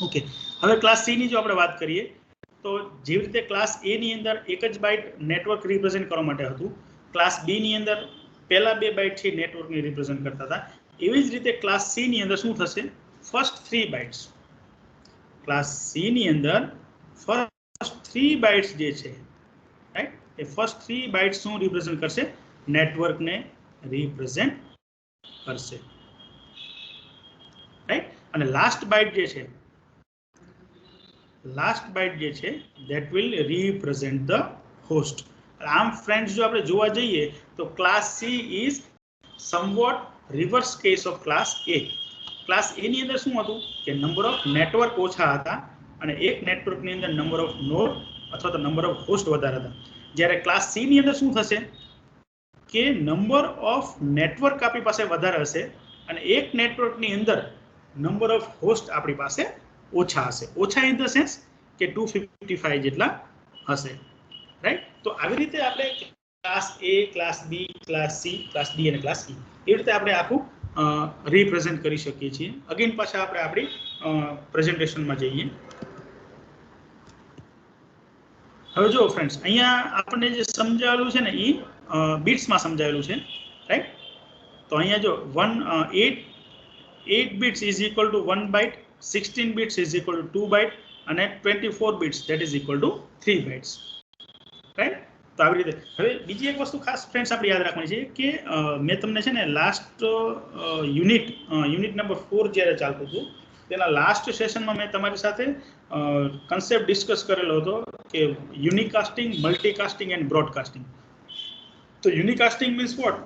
ઓકે, હવે ક્લાસ સી ની જો આપણે વાત કરીએ તો જેવી રીતે ક્લાસ એ ની અંદર એક જ બાઇટ નેટવર્ક રિપ્રેઝેન્ટ કરવા માટે હતું, ક્લાસ બી ની અંદર પહેલા 2 બાઇટ છે નેટવર્કને રિપ્રેઝેન્ટ કરતા હતા. એવી જ રીતે ક્લાસ સી ની અંદર શું થશે? First 3 bytes. ક્લાસ સી ની અંદર ફર્સ્ટ 3 બાઇટ્સ જે છે, રાઈટ, એ ફર્સ્ટ 3 બાઇટ્સ શું રિપ્રેઝેન્ટ કરશે? નેટવર્કને રિપ્રેઝેન્ટ કરશે. રાઈટ? અને લાસ્ટ બાઇટ જે છે that will represent the host. આમ ફ્રેન્ડ્સ, જો આપણે જોવા જઈએ તો class C is somewhat reverse case of class A. Class A ની અંદર શું હતું કે નંબર ઓફ નેટવર્ક ઓછા હતા અને એક નેટવર્કની અંદર નંબર ઓફ નોડ અથવા તો નંબર ઓફ હોસ્ટ વધારે હતા. જ્યારે ક્લાસ સી ની અંદર શું થશે કે નંબર ઓફ નેટવર્ક આપણી પાસે વધારે હશે અને એક નેટવર્કની અંદર નંબર ઓફ હોસ્ટ આપણી પાસે ઓછા હશે. ઓછા ઇન ધ સેન્સ કે 255 જેટલા હશે. રાઈટ? તો આવી રીતે આપણે class A, class B, class C, class D અને ક્લાસ ઈ. એ રીતે આપણે આખું રિપ્રેઝન્ટ કરી શકીએ છીએ. અગેન પાછા આપણે આપણી પ્રેઝન્ટેશનમાં જઈએ. હવે જો ફ્રેન્ડ્સ, અહીંયા આપણને જે સમજાવેલું છે ને એ બીટ્સમાં સમજાવેલું છે, રાઈટ? તો અહીંયા જો 8 bits is equal to 1 byte, 16 bits is equal to 2 byte અને 24 bits that is equal to 3 bytes, right? તો આવી રીતે. હવે બીજી એક વસ્તુ ખાસ ફ્રેન્ડ્સ આપણે યાદ રાખવાની છે કે મેં તમને છે ને લાસ્ટ યુનિટ નંબર 4 જ્યારે ચાલતું હતું તેના લાસ્ટ સેશનમાં મેં તમારી સાથે કન્સેપ્ટ ડિસ્કસ કરેલો હતો કે યુનિકાસ્ટિંગ, મલ્ટીકાસ્ટિંગ એન્ડ બ્રોડકાસ્ટિંગ. તો unicasting means what?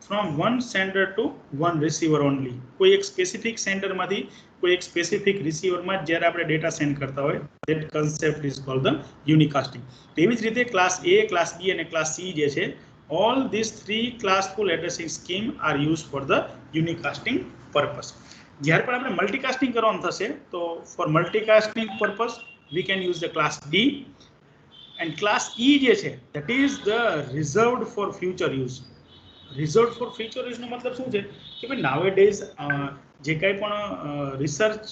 From one sender to one receiver only. કોઈ એક સ્પેસિફિક સેન્ડરમાંથી કોઈ એક સ્પેસિફિક રિસીવરમાં જ્યારે આપણે ડેટા સેન્ડ કરતા હોય that concept is called the unicasting. તેવી જ રીતે ક્લાસ એ, ક્લાસ બી અને ક્લાસ સી જે છે, all this 3 classful addressing scheme are use for the unicasting purpose. જ્યારે પણ આપણે મલ્ટીકાસ્ટિંગ કરવાનું થશે તો for multicasting purpose we can use the class D and class E જે છે that is the reserved for future use. Reserve for future યુઝનો મતલબ શું છે કે ભાઈ નાવેડેઝ જે કાંઈ પણ રિસર્ચ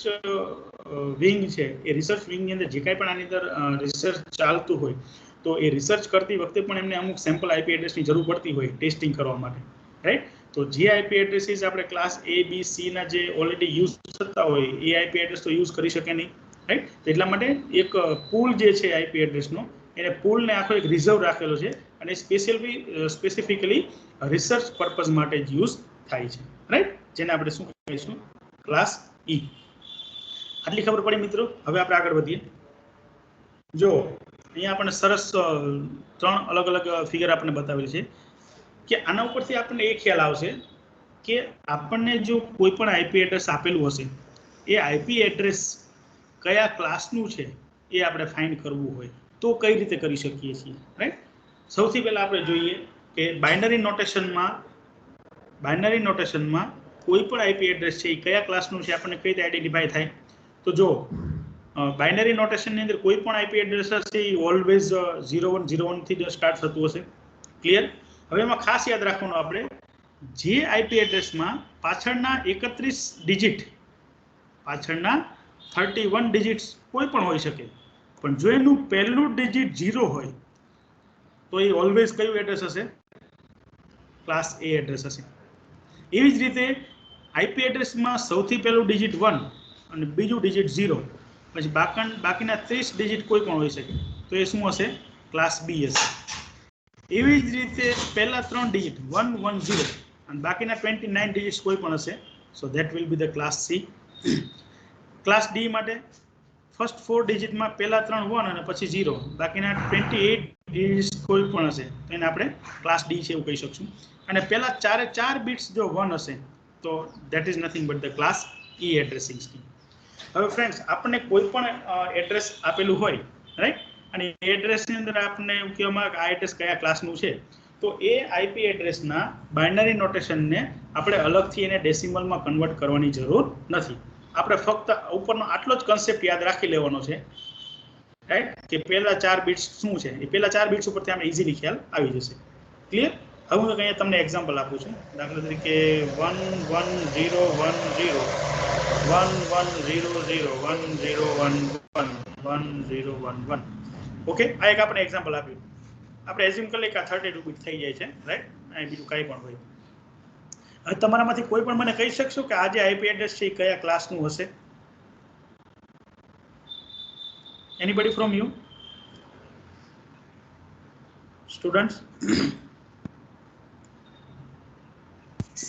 વિંગ છે એ રિસર્ચ વિંગની અંદર જે કાંઈ પણ આની અંદર રિસર્ચ ચાલતું હોય તો એ રિસર્ચ કરતી વખતે પણ એમને અમુક સેમ્પલ આઈપી એડ્રેસની જરૂર પડતી હોય ટેસ્ટિંગ કરવા માટે, રાઈટ? તો જે આઈપી એડ્રેસીસ આપણે ક્લાસ એ, બી, સીના જે ઓલરેડી યુઝ થતા હોય એ આઈપી એડ્રેસ તો યુઝ કરી શકે નહીં, રાઈટ? તો એટલા માટે એક પૂલ જે છે આઈપી એડ્રેસનો, એને પૂલને આખો એક રિઝર્વ રાખેલો છે અને સ્પેસિફિકલી રિસર્ચ પર્પઝ માટે જ યુઝ થાય છે, રાઈટ? જેને આપણે શું કહીશું? Class e. આટલી ખબર પડી મિત્રો. હવે આપણે આગળ વધીએ. જો અહીંયા આપણને સરસ 3 અલગ અલગ ફિગર આપણને બતાવેલી છે કે આના ઉપરથી આપણને એ ખ્યાલ આવશે કે આપણને જો કોઈ પણ આઈપી એડ્રેસ આપેલું હશે એ આઈપી એડ્રેસ કયા ક્લાસનું છે એ આપણે ફાઇન્ડ કરવું હોય તો કઈ રીતે કરી શકીએ છીએ, રાઈટ? સૌથી પહેલાં આપણે જોઈએ કે બાઇનરી નોટેશનમાં કોઈ પણ આઈપી એડ્રેસ છે એ કયા ક્લાસનું છે આપણને કઈ રીતે આઈડેન્ટિફાય થાય? તો જો બાઇનરી નોટેશનની અંદર કોઈ પણ આઈપી એડ્રેસ હશે એ ઓલવેઝ 0101 થી સ્ટાર્ટ થતું હશે. ક્લિયર? હવે એમાં ખાસ યાદ રાખવાનું આપણે જે આઈપી એડ્રેસમાં પાછળના 31 ડિજિટ, પાછળના 31 ડિજિટ્સ કોઈ પણ હોઈ શકે, પણ જો એનું પહેલું ડિજિટ 0 હોય તો એ ઓલવેઝ કયું એડ્રેસ હશે? ક્લાસ એ એડ્રેસ હશે. એવી જ રીતે આઈપી એડ્રેસમાં સૌથી પહેલું ડિજિટ 1 અને બીજું ડિજિટ 0, પછી બાકીના 30 ડિજિટ કોઈ પણ હોઈ શકે, તો એ શું હશે? ક્લાસ બી હશે. એવી જ રીતે પહેલા 3 ડિજિટ 110 અને બાકીના 29 ડિજિટ્સ કોઈ પણ હશે, so that will be the class C. Class D માટે ફર્સ્ટ 4 ડિજિટમાં પહેલા 3 1 અને પછી 0, બાકીના 28 ડિજિટ્સ કોઈ પણ હશે તો એને આપણે ક્લાસ ડી છે એવું કહી શકશું. અને પહેલા 4 બિટ્સ જો 1 હશે તો that is nothing but the class e addressing scheme. હવે ફ્રેન્ડ્સ, આપણને કોઈ પણ એડ્રેસ આપેલું હોય, રાઈટ? અને એ એડ્રેસની અંદર આપણને એવું કહેવામાં આવે કે આ એડ્રેસ કયા ક્લાસનું છે, તો એ આઈપી એડ્રેસના બાઇનરી નોટેશનને આપણે અલગથી એને ડેસિમલમાં કન્વર્ટ કરવાની જરૂર નથી. આપણે ફક્ત ઉપરનો આટલો જ કન્સેપ્ટ યાદ રાખી લેવાનો છે, રાઈટ? કે પહેલા 4 બિટ્સ શું છે, એ પહેલા 4 બિટ્સ ઉપરથી આપણે ઇઝીલી ખ્યાલ આવી જશે. ક્લિયર? હવે હું અહીંયા તમને એક્ઝામ્પલ આપું છું. દાખલા તરીકે 11010 110010111011. ઓકે, આ એક આપણે એક્ઝામ્પલ આપ્યું. આપણે એઝ્યુમ કરી લઈએ કે આ 32 બીટ થઈ જાય છે, રાઈટ? અહીં બીજું કંઈ પણ હોય. હવે તમારામાંથી કોઈ પણ મને કહી શકશો કે આ જે આઈપી એડ્રેસ છે એ કયા ક્લાસનું હશે? Anybody from you students? C.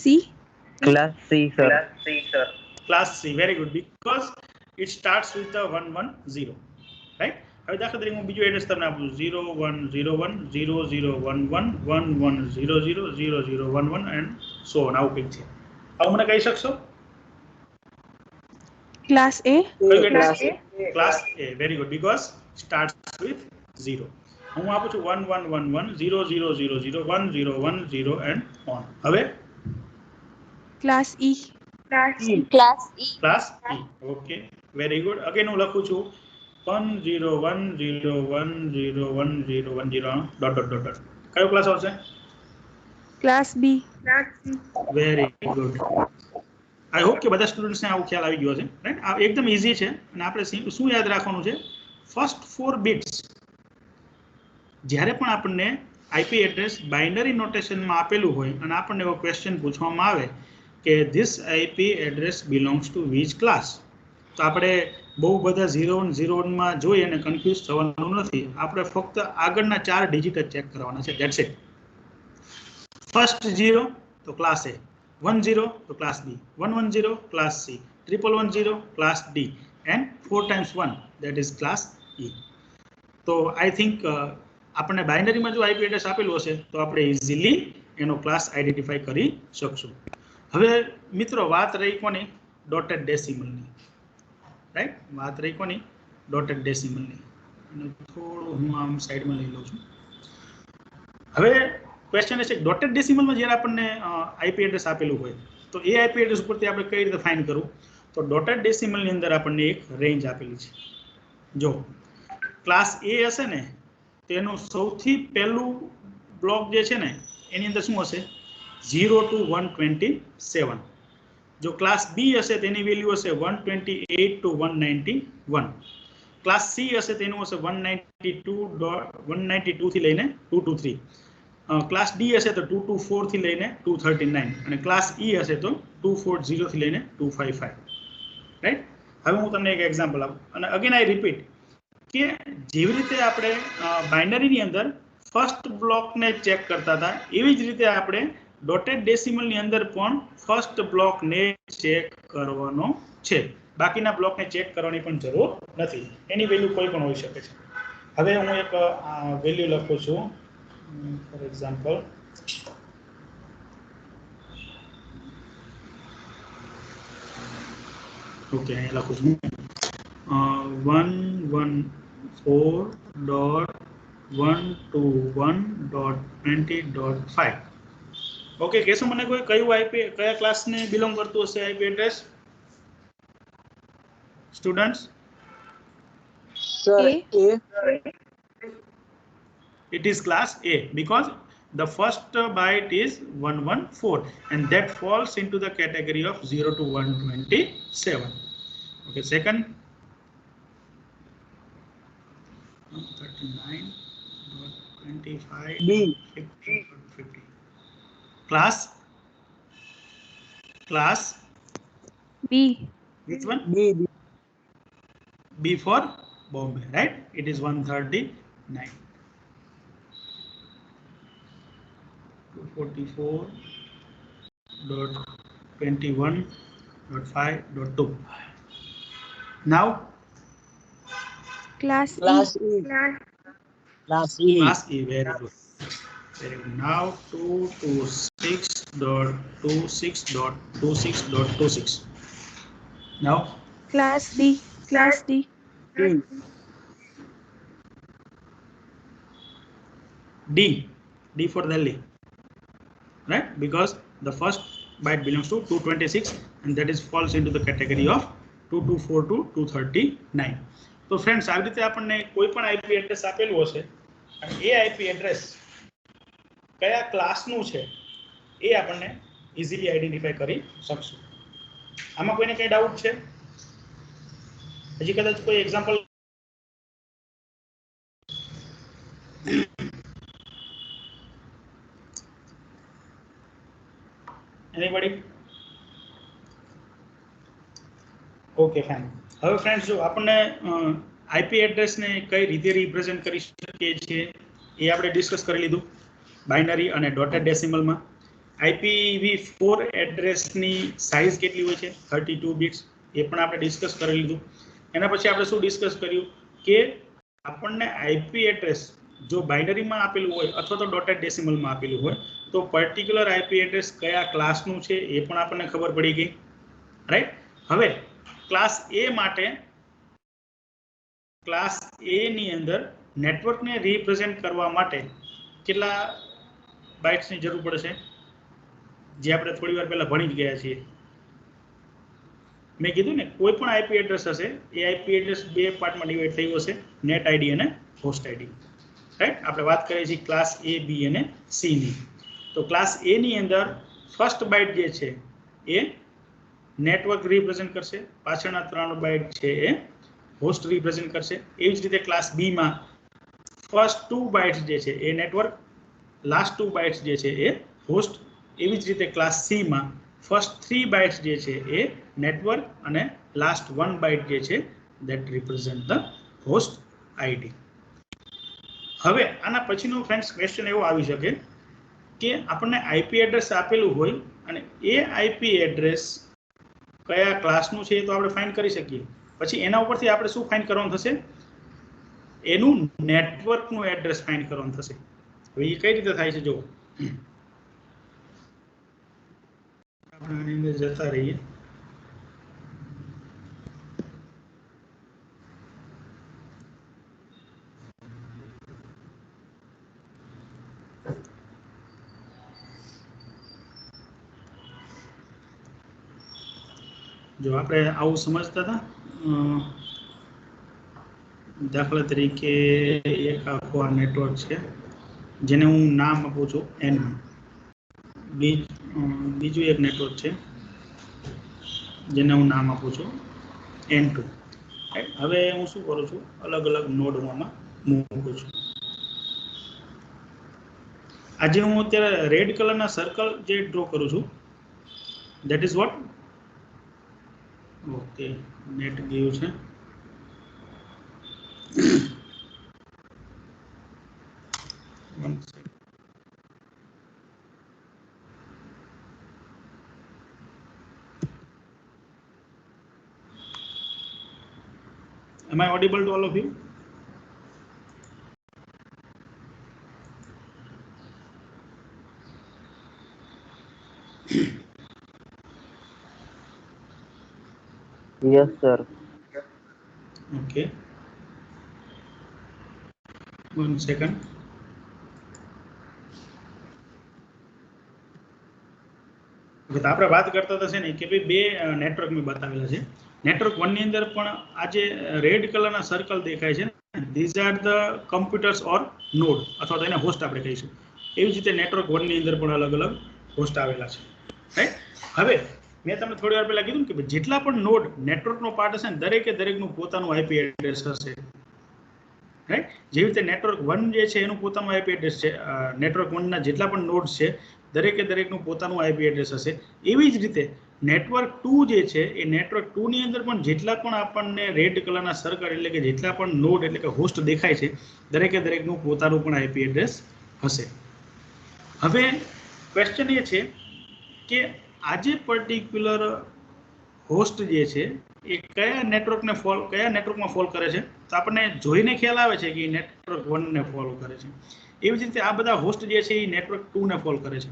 Class C, sir. Class C, very good, because it starts with the 110, right? હવે દાખલા તરીકે હું બીજું એડ્રેસ તમને આપું છું 0101001111000011 એન્ડ સો ઓન, આવું કંઈક છે. આવું મને કહી શકશો? Class A. Class A, very good, because starts with 0. હું આપું છું 111100001010 એન્ડ ઓન. હવે Class E. Class E, okay, very good. Again હું લખું છું 10101010110 ડોટ ડોટ ડોટ ડોટ. કયો ક્લાસ આવશે? Class B. Very good. I hope કે બધા સ્ટુડન્ટ્સને આવો ખ્યાલ આવી ગયો છે, રાઈટ? આ એકદમ ઈઝી છે અને આપણે શું યાદ રાખવાનું છે? ફર્સ્ટ 4 બિટ્સ જ્યારે પણ આપણને આઈપી એડ્રેસ બાઇનરી નોટેશનમાં આપેલું હોય અને આપણને એવો ક્વેશ્ચન પૂછવામાં આવે કે this IP address belongs to which class, તો આપણે બહુ બધા 0 1 0 1 માં જોઈ અને કન્ફ્યુઝ થવાનું નથી. આપણે ફક્ત આગળના 4 ડિજિટ જ ચેક કરવાના છે, ધેટ્સ ઇટ. ફર્સ્ટ 0 તો ક્લાસ એ, 1 0 તો class B, 1 1 0 class C, 1 1 0 class D and 4 times 1 that is class E. તો આઈ થિંક આપણને બાઇનરીમાં જો આઈપી એડ્રેસ આપેલું હશે તો આપણે ઇઝીલી એનો ક્લાસ આઈડેન્ટિફાઈ કરી શકશું. હવે મિત્રો વાત રહી કોની? ડોટેડ ડેસિમલની, રાઈટ? વાત રહી કોની? ડોટેડ ડેસિમલની. અને થોડું હું આમ સાઈડમાં લઈ લઉં છું. હવે ક્વેશ્ચન એ છે ડોટેડ ડેસિમલમાં જ્યારે આપણને આઈપી એડ્રેસ આપેલું હોય તો એ આઈપી એડ્રેસ ઉપરથી આપણે કઈ રીતે ફાઇન્ડ કરવું? તો ડોટેડ ડેસિમલની અંદર આપણને એક રેન્જ આપેલી છે. જો ક્લાસ એ હશે ને તેનું સૌથી પહેલું બ્લોક જે છે ને એની અંદર શું હશે? 0 to 127. જો ક્લાસ બી હશે તેની વેલ્યુ હશે 128 to 191. ક્લાસ સી હશે તેનું હશે 192 થી લઈને 223. ક્લાસ ડી હશે તો 224 થી લઈને 239 અને ક્લાસ ઈ હશે તો 240 થી લઈને 255, રાઈટ? હવે હું તમને એક એક્ઝામ્પલ આપું અને અગેન આઈ રિપીટ કે જેવી રીતે આપણે બાઇનરીની અંદર ફર્સ્ટ બ્લોકને ચેક કરતા હતા એવી જ રીતે આપણે ડોટેડ ડેસિમલની અંદર પણ ફર્સ્ટ બ્લોકને ચેક કરવાનો છે. બાકીના બ્લોકને ચેક કરવાની પણ જરૂર નથી, એની વેલ્યુ કોઈ પણ હોઈ શકે છે. હવે હું એક વેલ્યુ લખું છું, ફોર એક્ઝામ્પલ ઓકે અહીંયા લખું છું 114.121.20.5. ઓકે, કહેશો મને કોઈ કયું આઈપી કયા ક્લાસને બિલોંગ કરતું હશે IP address? Students? Sir, A. It is class A because the first byte is 114 and that falls into the category of 0 to 127. Okay, second 39.25 B. 50. Class B. which one? B. B for Bombay, right? It is 139. 244.21.5.2. Now Class E. Class E. Class E. class E, very good. Very good. Now 226.26.26.26. Now Class D. Class D. D. D. D for Delhi, right? Because the first byte belongs to 226 and that is falls into the category of 224 to 239. તો ફ્રેન્ડ્સ આવી રીતે આપણને કોઈ પણ આઈપી એડ્રેસ આપેલું હશે અને એ આઈપી એડ્રેસ કયા ક્લાસનું છે એ આપણને ઇઝીલી આઈડેન્ટિફાઈ કરી શકશું. આમાં કોઈને કંઈ ડાઉટ છે? હજી કદાચ કોઈ એક્ઝામ્પલ? Anybody? Okay fine. હવે ફ્રેન્ડ્સ જો આપણને આઈપી એડ્રેસને કઈ રીતે રિપ્રેઝન્ટ કરી શકીએ છીએ એ આપણે ડિસ્કસ કરી લીધું બાઇનરી અને ડોટેડ ડેસિમલમાં. IPv4 એડ્રેસની સાઇઝ કેટલી હોય છે? 32 બિટ્સ, એ પણ આપણે ડિસ્કસ કરી લીધું. એના પછી આપણે શું ડિસ્કસ કર્યું કે આપણને આઈપી એડ્રેસ જો બાઇનરીમાં આપેલું હોય અથવા તો ડોટેડ ડેસિમલમાં આપેલું હોય તો પર્ટિક્યુલર આઈપી એડ્રેસ કયા ક્લાસનું છે એ પણ આપણને ખબર પડી ગઈ, રાઈટ? હવે ક્લાસ એ માટે ક્લાસ એ ની અંદર નેટવર્કને રિપ્રેઝેન્ટ કરવા માટે કેટલા બાઇટ્સની જરૂર પડશે? જે આપણે થોડી વાર પહેલા ભણી જ ગયા છીએ. મેં કીધું ને કોઈ પણ આઈપી એડ્રેસ હશે એ આઈપી એડ્રેસ બે પાર્ટમાં ડિવાઈડ થયું હશે, નેટ આઈડી અને હોસ્ટ આઈડી. રાઈટ. આપણે વાત કરીએ છીએ ક્લાસ A, B અને C ની. તો ક્લાસ A ની અંદર ફર્સ્ટ બાઇટ જે છે એ નેટવર્ક રિપ્રેઝન્ટ કરશે, પાછળના 3 બાઇટ છે એ હોસ્ટ રિપ્રેઝન્ટ કરશે. એવી જ રીતે ક્લાસ B માં ફર્સ્ટ 2 બાઇટ્સ જે છે એ નેટવર્ક, લાસ્ટ 2 બાઇટ્સ જે છે એ હોસ્ટ. એવી જ રીતે ક્લાસ C માં ફર્સ્ટ 3 બાઇટ્સ જે છે એ નેટવર્ક અને લાસ્ટ 1 બાઇટ જે છે that represent the host ID. હવે આના પછીનો ફ્રેન્ડ્સ ક્વેશ્ચન એવો આવી શકે કે આપણને આઈપી એડ્રેસ આપેલું હોય અને એ આઈપી એડ્રેસ કયા ક્લાસનું છે તો આપણે ફાઇન્ડ કરી શકીએ. પછી એના ઉપરથી આપણે શું ફાઇન્ડ કરવાનું થશે? એનું નેટવર્કનું એડ્રેસ ફાઇન્ડ કરવાનું થશે. હવે એ કઈ રીતે થાય છે જો આપણે આની અંદર જતા રહીએ. જો આપણે આવું સમજતા હતા, દાખલા તરીકે એક આખો આ નેટવર્ક છે જેને હું નામ આપું છું N1. બીજું એક નેટવર્ક છે જેને હું નામ આપું છું N2. હવે હું શું કરું છું, અલગ અલગ નોડ આમાં મૂકું છું. આજે હું અત્યારે રેડ કલરના સર્કલ જે ડ્રો કરું છું, that is what. Okay, net ગયું છે. One second. Am I audible to all of you? Yes, sir. Okay. 1 second. તો આપણે વાત કરતા હતા ને કે ભાઈ બે નેટવર્ક મેં બતાવેલા છે. નેટવર્ક 1 ની અંદર પણ આ જે રેડ કલરના સર્કલ દેખાય છે ને, these are the computers or node, અથવા તો એને હોસ્ટ આપણે કહીશું. એવી જ રીતે નેટવર્ક 1 ની અંદર પણ અલગ અલગ હોસ્ટ આવેલા છે, રાઈટ. હવે મેં તમને થોડી વાર પહેલા કીધું કે જેટલા પણ નોડ નેટવર્કનો પાર્ટ હશે ને દરેકનું પોતાનું આઈપી એડ્રેસ હશે, રાઈટ. જેવી રીતે નેટવર્ક 1 જે છે એનું પોતાનું આઈપી એડ્રેસ છે, નેટવર્ક 1 ના જેટલા પણ નોડ્સ છે દરેકનું પોતાનું આઈપી એડ્રેસ હશે. એવી જ રીતે નેટવર્ક 2 જે છે એ નેટવર્ક 2 ની અંદર પણ જેટલા પણ આપણને રેડ કલરના સર્કલ એટલે કે જેટલા પણ નોડ એટલે કે હોસ્ટ દેખાય છે દરેકનું પોતાનું પણ આઈપી એડ્રેસ હશે. હવે ક્વેશ્ચન એ છે કે આ જે પર્ટિક્યુલર હોસ્ટ જે છે એ કયા નેટવર્કમાં ફોલો કરે છે? તો આપણને જોઈને ખ્યાલ આવે છે કે એ નેટવર્ક 1 ને ફોલો કરે છે. એવી જ રીતે આ બધા હોસ્ટ જે છે એ નેટવર્ક 2 ને ફોલો કરે છે,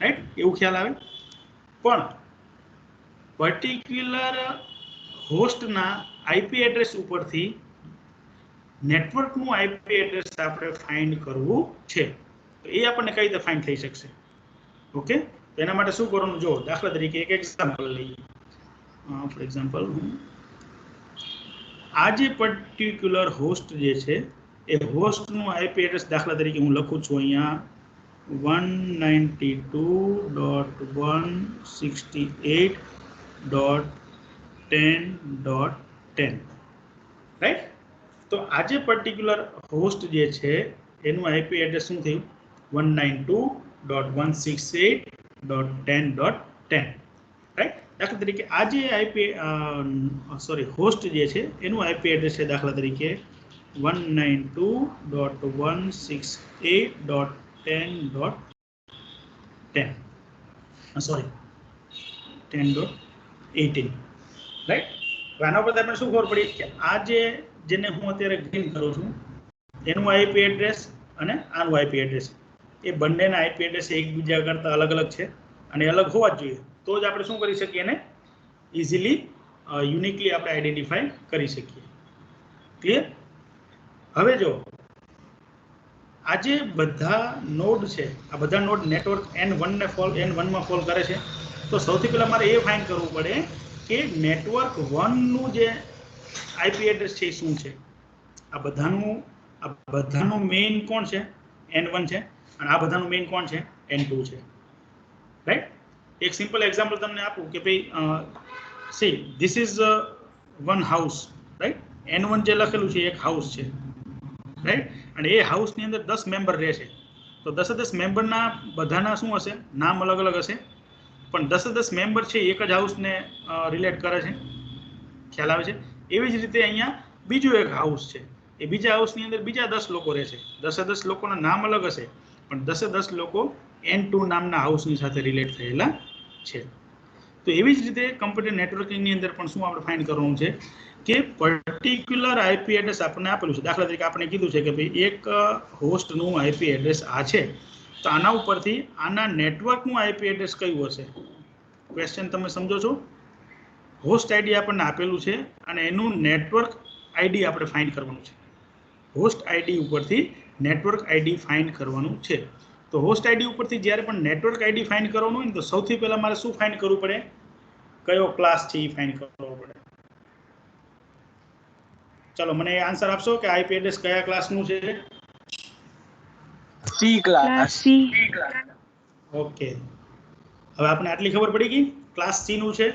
રાઈટ. એવું ખ્યાલ આવે. પણ પર્ટિક્યુલર હોસ્ટના આઈપી એડ્રેસ ઉપરથી નેટવર્કનું આઈપી એડ્રેસ આપણે ફાઇન્ડ કરવું છે. તો એ આપણને કઈ રીતે ફાઇન્ડ થઈ શકશે? ઓકે, તો એના માટે શું કરવાનું, જો દાખલા તરીકે એક એક્ઝામ્પલ લઈએ. ફોર એક્ઝામ્પલ, આ જે પર્ટિક્યુલર હોસ્ટ જે છે એ હોસ્ટનું આઈપી એડ્રેસ દાખલા તરીકે હું લખું છું અહીંયા 192.168.10.10, રાઈટ. તો આ જે પર્ટિક્યુલર હોસ્ટ જે છે એનું આઈપી એડ્રેસ શું થયું? 192.168.10.10, રાઈટ. દાખલા તરીકે આ જે હોસ્ટ જે છે એનું આઈપી એડ્રેસ છે દાખલા તરીકે 192.168.10.10, 10.18, રાઈટ. આના પર આપણે શું ખબર પડી કે આ જેને હું અત્યારે ગ્રીન કરું છું એનું આઈપી એડ્રેસ અને આનું આઈપી એડ્રેસ, એ બંનેના આઈપી એડ્રેસ એકબીજા કરતાં અલગ અલગ છે અને અલગ હોવા જ જોઈએ. તો જ આપણે શું કરી શકીએ, એને ઇઝીલી યુનિકલી આપણે આઈડેન્ટિફાઈ કરી શકીએ. ક્લિયર? હવે જો આ જે બધા નોડ છે, આ બધા નોડ નેટવર્ક N1 માં ફોલ કરે છે. તો સૌથી પહેલા મારે એ ફાઇન્ડ કરવું પડે કે નેટવર્ક 1 નું જે આઈપી એડ્રેસ છે એ શું છે. આ આ બધાનો મેઇન કોણ છે? n1 છે અને આ બધાનો મેઇન કોણ છે? n2 છે, રાઈટ? એક સિમ્પલ એક્ઝામ્પલ તમને આપું કે ભાઈ see this is one house, right? n1 જે લખેલું છે એક હાઉસ છે, રાઈટ? અને એ હાઉસની અંદર 10 મેમ્બર રહે છે. તો 10 મેમ્બરના બધાના શું હશે? નામ અલગ અલગ હશે, પણ 10 મેમ્બર છે એક જ હાઉસને રિલેટ કરે છે. ખ્યાલ આવે છે? એવી જ રીતે અહીંયા બીજું એક હાઉસ છે, એ બીજા હાઉસની અંદર બીજા 10 લોકો રહે છે. 10 લોકોના નામ અલગ હશે, પણ 10 લોકો n2 નામના હાઉસની સાથે રિલેટ થયેલા છે. તો એવી જ રીતે કમ્પ્યુટર નેટવર્કિંગની અંદર પણ શું આપણે ફાઇન્ડ કરવાનું છે કે પર્ટિક્યુલર આઈપી એડ્રેસ આપણને આપેલું છે. દાખલા તરીકે આપણે કીધું છે કે ભાઈ એક હોસ્ટનું આઈપી એડ્રેસ આ છે, તો આના ઉપરથી આના નેટવર્કનું આઈપી એડ્રેસ કયું હશે? ક્વેશ્ચન તમે સમજો છો? હોસ્ટ આઈડી આપણને આપેલું છે અને એનું નેટવર્ક આઈડી આપણે ફાઇન્ડ કરવાનું છે. હોસ્ટ આઈડી ઉપરથી નેટવર્ક આઈડી ફાઇન્ડ કરવાનું છે. તો હોસ્ટ આઈડી ઉપરથી જ્યારે પણ નેટવર્ક આઈડી ફાઇન્ડ કરવાનું હોય ને, તો સૌથી પહેલા મારે શું ફાઇન્ડ કરવું પડે? કયો ક્લાસ છે એ ફાઇન્ડ કરવો પડે. ચલો મને આન્સર આપશો કે આઈપી એડ્રેસ કયા ક્લાસનું છે? C Class class. C. Okay, હવે આપણે આટલી ખબર પડી ગઈ ક્લાસ સી નું છે.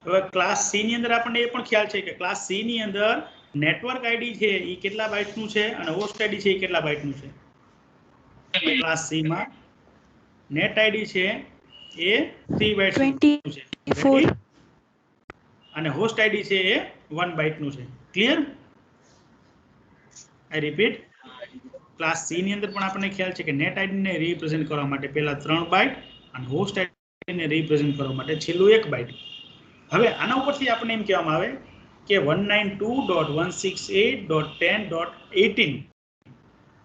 હવે ક્લાસ સી ની અંદર આપણને એ પણ ખ્યાલ છે કે ક્લાસ સી ની અંદર નેટવર્ક આઈડી છે એ કેટલા બાઇટનું છે અને હોસ્ટ આઈડી છે એ કેટલા બાઇટનું છે? ક્લાસ સી માં નેટ આઈડી છે એ 3 બાઇટ્સનું છે, 24. અને હોસ્ટ આઈડી છે એ 1 બાઇટનું છે. ક્લિયર? આઈ રિપીટ, ક્લાસ સી ની અંદર પણ આપણને ખ્યાલ છે કે નેટ આઈડીને રિપ્રેઝેન્ટ કરવા માટે પહેલા 3 બાઇટ અને હોસ્ટ આઈડીને રિપ્રેઝેન્ટ કરવા માટે છેલ્લું 1 બાઇટ. હવે આના ઉપરથી આપણને એમ કહેવામાં આવે કે 192.168.10.18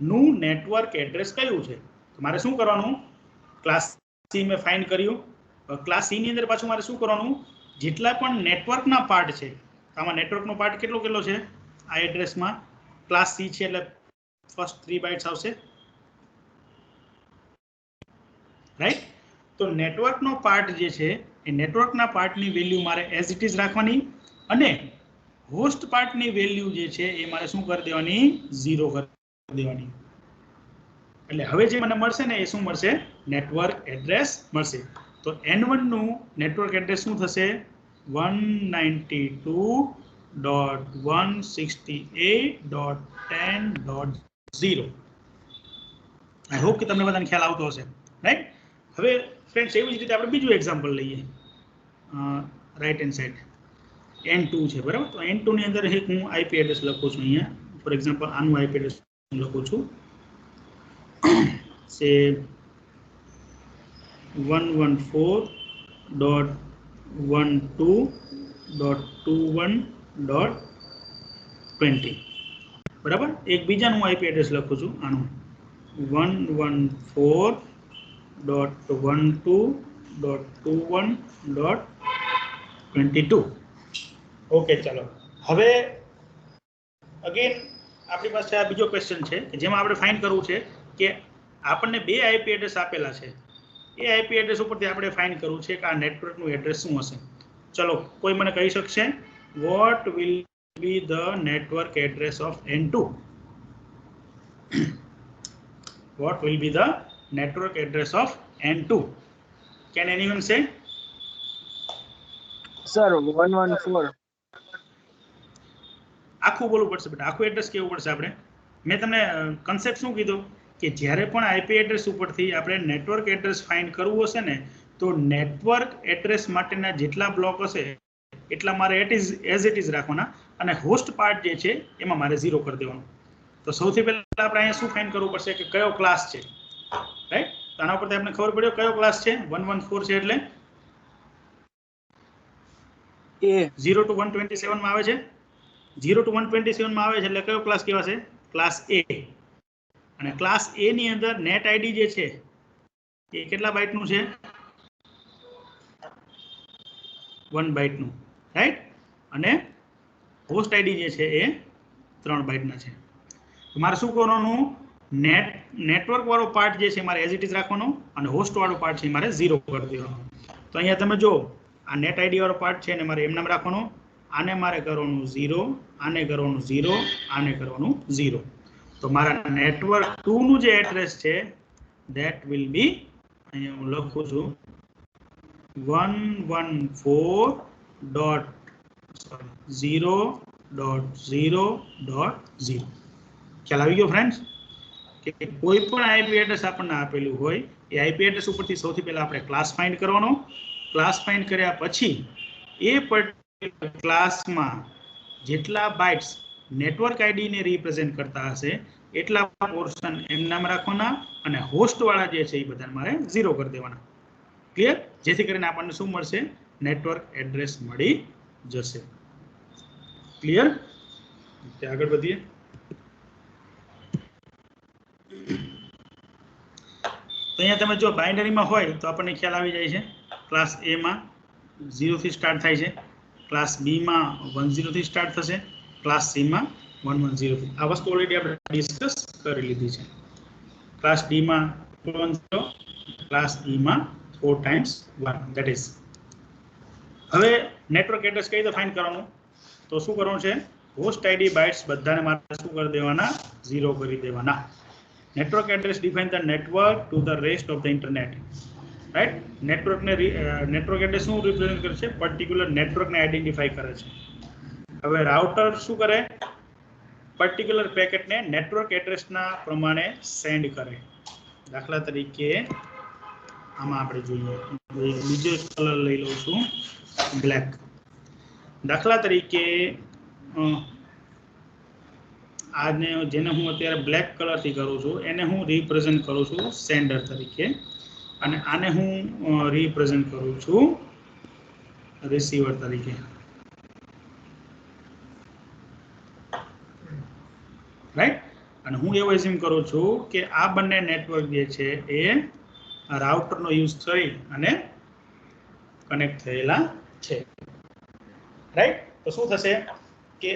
નું નેટવર્ક એડ્રેસ કયું છે? તો મારે શું કરવાનું? ક્લાસ સી મેં ફાઇન્ડ કર્યું. ક્લાસ સી ની અંદર પાછું મારે શું કરવાનું? જેટલા પણ નેટવર્કના પાર્ટ છે, આમાં નેટવર્કનો પાર્ટ કેટલો છે આ એડ્રેસમાં? ક્લાસ સી છે એટલે ફર્સ્ટ 3 બાઇટ્સ આવશે, રાઈટ? તો નેટવર્કનો પાર્ટ જે છે એ નેટવર્કના પાર્ટની વેલ્યુ મારે એઝ ઇટ ઇઝ રાખવાની, અને હોસ્ટ પાર્ટની વેલ્યુ જે છે એ મારે શું કરી દેવાની? 0 કરી દેવાની. એટલે હવે જે મને મળશે ને એ શું મળશે? નેટવર્ક એડ્રેસ મળશે. તો n1 નું નેટવર્ક એડ્રેસ શું થશે? 192.168.10.0. આઈ હોપ કે તમને બધાને ખ્યાલ આવતો હશે, રાઈટ? હવે ફ્રેન્ડ્સ એવી જ રીતે આપણે બીજું એક્ઝામ્પલ લઈએ. રાઈટ હેન્ડ સાઈડ n2 છે, બરાબર? તો n2 ની અંદર એક હું આઈપી એડ્રેસ લખું છું અહીંયા. ફોર એક્ઝામ્પલ આનું આઈપી એડ્રેસ લખું છું, say 114.12.21.20. બરાબર? એક બીજાનું આઈપી એડ્રેસ લખું છું આનું 114.12.21.22. ઓકે, ચાલો. હવે અગેન આપણી પાસે આ બીજો ક્વેશ્ચન છે કે જેમાં આપણે ફાઇન્ડ કરવું છે કે આપણને 2 આઈપી એડ્રેસ આપેલા છે. એ આઈપી એડ્રેસ ઉપરથી આપણે ફાઇન્ડ કરવું છે કે આ નેટવર્કનું એડ્રેસ શું હશે. ચલો, કોઈ મને કહી શકશે what will be the network address of n2? What will be the network address of n2? Can anyone say? Sir 114. આખું બોલવું પડશે બેટા, આખું એડ્રેસ કેવું પડશે આપણે. મેં તમને કન્સેપ્ટ શું કીધું કે જ્યારે પણ આઈપી એડ્રેસ ઉપરથી આપણે નેટવર્ક એડ્રેસ ફાઇન્ડ કરવું હશે ને, તો નેટવર્ક એડ્રેસ માટેના જેટલા બ્લોક હશે એટલા મારે એઝ ઇટ ઇઝ રાખવાના, અને હોસ્ટ પાર્ટ જે છે એમાં મારે 0 કરી દેવાનું. તો સૌથી પહેલા આપણે અહીંયા શું ફાઇન્ડ કરવું પડશે કે કયો ક્લાસ છે, રાઈટ? તો આના ઉપરથી આપણે ખબર પડ્યો કયો ક્લાસ છે. 114 છે એટલે એ 0 to 127 માં આવે છે. 0 to 127 માં આવે છે એટલે કયો ક્લાસ કહેવાશે? ક્લાસ એ. અને ક્લાસ એ ની અંદર નેટ આઈડી જે છે એ કેટલા બાઇટનું છે? 1 બાઇટનું, રાઈટ? અને હોસ્ટ આઈડી જે છે એ 3 બાઇટના છે. તો મારે શું કરવાનું? નેટવર્ક વાળો પાર્ટ જે છે મારે એઝ ઇટ ઇઝ રાખવાનો, અને હોસ્ટ વાળો પાર્ટ છે મારે 0 કરી દેવાનો. તો અહીંયા તમે જો આ નેટ આઈડી વાળો પાર્ટ છે એને મારે એમ નામ રાખવાનો, આને મારે કરવાનું 0, આને કરવાનું 0, આને કરવાનું 0. તો મારા નેટવર્ક 2 નું જે એડ્રેસ છે that will be અહીંયા હું લખું છું 114.0.0.0 ખ્યાલ આવી ગયો ફ્રેન્ડ્સ કે કોઈ પણ આઈપી એડ્રેસ આપણને આપેલું હોય એ આઈપી એડ્રેસ ઉપરથી સૌથી પહેલા આપણે ક્લાસ ફાઇન્ડ કરવાનો ક્લાસ ફાઇન્ડ કર્યા પછી એ પર્ટિક્યુલર ક્લાસમાં જેટલા બાઇટ્સ નેટવર્ક આઈડી ને રિપ્રેઝેન્ટ કરતા હશે એટલા પોર્શન એમ નામ રાખવાના અને હોસ્ટ વાળા જે છે એ બધા મારે 0 કરી દેવાના ક્લિયર જેથી કરીને આપણને શું મળશે નેટવર્ક એડ્રેસ મળી જશે ક્લિયર આગળ વધીએ તો અહીંયા તમે જો બાઇનરીમાં હોય તો આપણને ખ્યાલ આવી જાય છે ક્લાસ એ માં 0 થી સ્ટાર્ટ થાય છે ક્લાસ બી માં 10 થી સ્ટાર્ટ થશે ક્લાસ સી માં 110 થી આ વસ્તુ ઓલરેડી આપણે ડિસ્કસ કરી લીધી છે ક્લાસ ડી માં 210 ક્લાસ ઈ માં 4 times 1 that is હવે નેટવર્ક એડ્રેસ કઈ રીતે ફાઇન્ડ કરવાનું તો શું કરવાનું છે હોસ્ટ આઈડી બાઇટ્સ બધાને મારે શું કરી દેવાના 0 કરી દેવાના network address define the network to the rest of the internet right network ને network address શું રિપ્રેઝન્ટ કરે છે પર્ટિક્યુલર નેટવર્ક ને આઈડેન્ટિફાઈ કરે છે હવે રાઉટર શું કરે પર્ટિક્યુલર પેકેટ ને નેટવર્ક એડ્રેસ ના પ્રમાણે સેન્ડ કરે દાખલા તરીકે આમાં આપણે જોઈએ બીજો કલર લઈ લઉં છું બ્લેક દાખલા તરીકે આને જેને હું અત્યારે બ્લેક કલર થી કરું છું એને હું રિપ્રેઝન્ટ કરું છું સેન્ડર તરીકે અને આને હું રિપ્રેઝન્ટ કરું છું રિસીવર તરીકે રાઈટ અને હું એવું એઝ્યુમ કરું છું કે આ બંને નેટવર્ક જે છે એ રાઉટરનો યુઝ કરી અને કનેક્ટ થયેલા છે રાઈટ તો શું થશે કે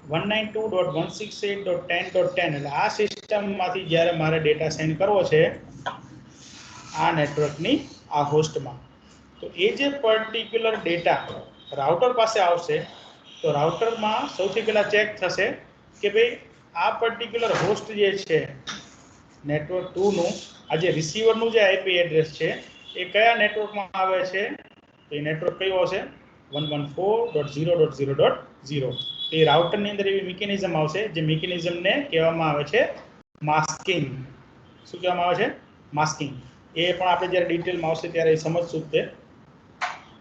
192.168.10.10 એટલે આ સિસ્ટમમાંથી જ્યારે મારે ડેટા સેન્ડ કરવો છે આ નેટવર્કની આ હોસ્ટમાં તો એ જે પર્ટિક્યુલર ડેટા રાઉટર પાસે આવશે તો રાઉટરમાં સૌથી પહેલા ચેક થશે કે ભાઈ આ પર્ટિક્યુલર હોસ્ટ જે છે નેટવર્ક 2 નું આ જે રિસીવરનું જે આઈપી એડ્રેસ છે એ કયા નેટવર્કમાં આવે છે તો એ નેટવર્ક કયો હશે 114.0.0.0 એ રાઉટરની અંદર એવી મિકેનિઝમ આવશે જે મિકેનિઝમને કહેવામાં આવે છે માસ્કિંગ શું કહેવામાં આવે છે માસ્કિંગ એ પણ આપણે જ્યારે ડિટેલમાં આવશે ત્યારે એ સમજશું તે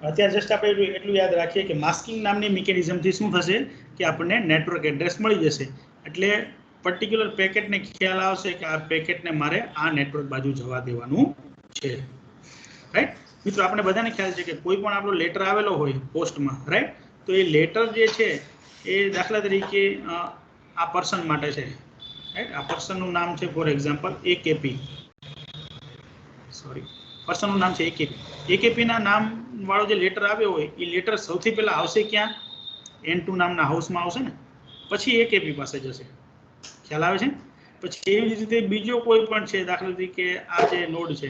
અત્યારે જસ્ટ આપણે એટલું યાદ રાખીએ કે માસ્કિંગ નામની મિકેનિઝમથી શું થશે કે આપણને નેટવર્ક એડ્રેસ મળી જશે એટલે પર્ટિક્યુલર પેકેટને ખ્યાલ આવશે કે આ પેકેટને મારે આ નેટવર્ક બાજુ જવા દેવાનું છે રાઈટ મિત્રો આપણે બધાને ખ્યાલ છે કે કોઈ પણ આપણો લેટર આવેલો હોય પોસ્ટમાં રાઈટ તો એ લેટર જે છે એ દાખલા તરીકે આ પર્સન માટે છે રાઈટ આ પર્સનનું નામ છે ફોર એક્ઝામ્પલ એકેપી સોરી પર્સનનું નામ છે એકેપીના નામ વાળો જે લેટર આવ્યો હોય એ લેટર સૌથી પહેલા આવશે ક્યાં N2 નામના હાઉસમાં આવશે ને પછી એકેપી પાસે જશે ખ્યાલ આવે છે પછી એવી જ રીતે બીજો કોઈ પણ છે દાખલા તરીકે આ જે નોડ છે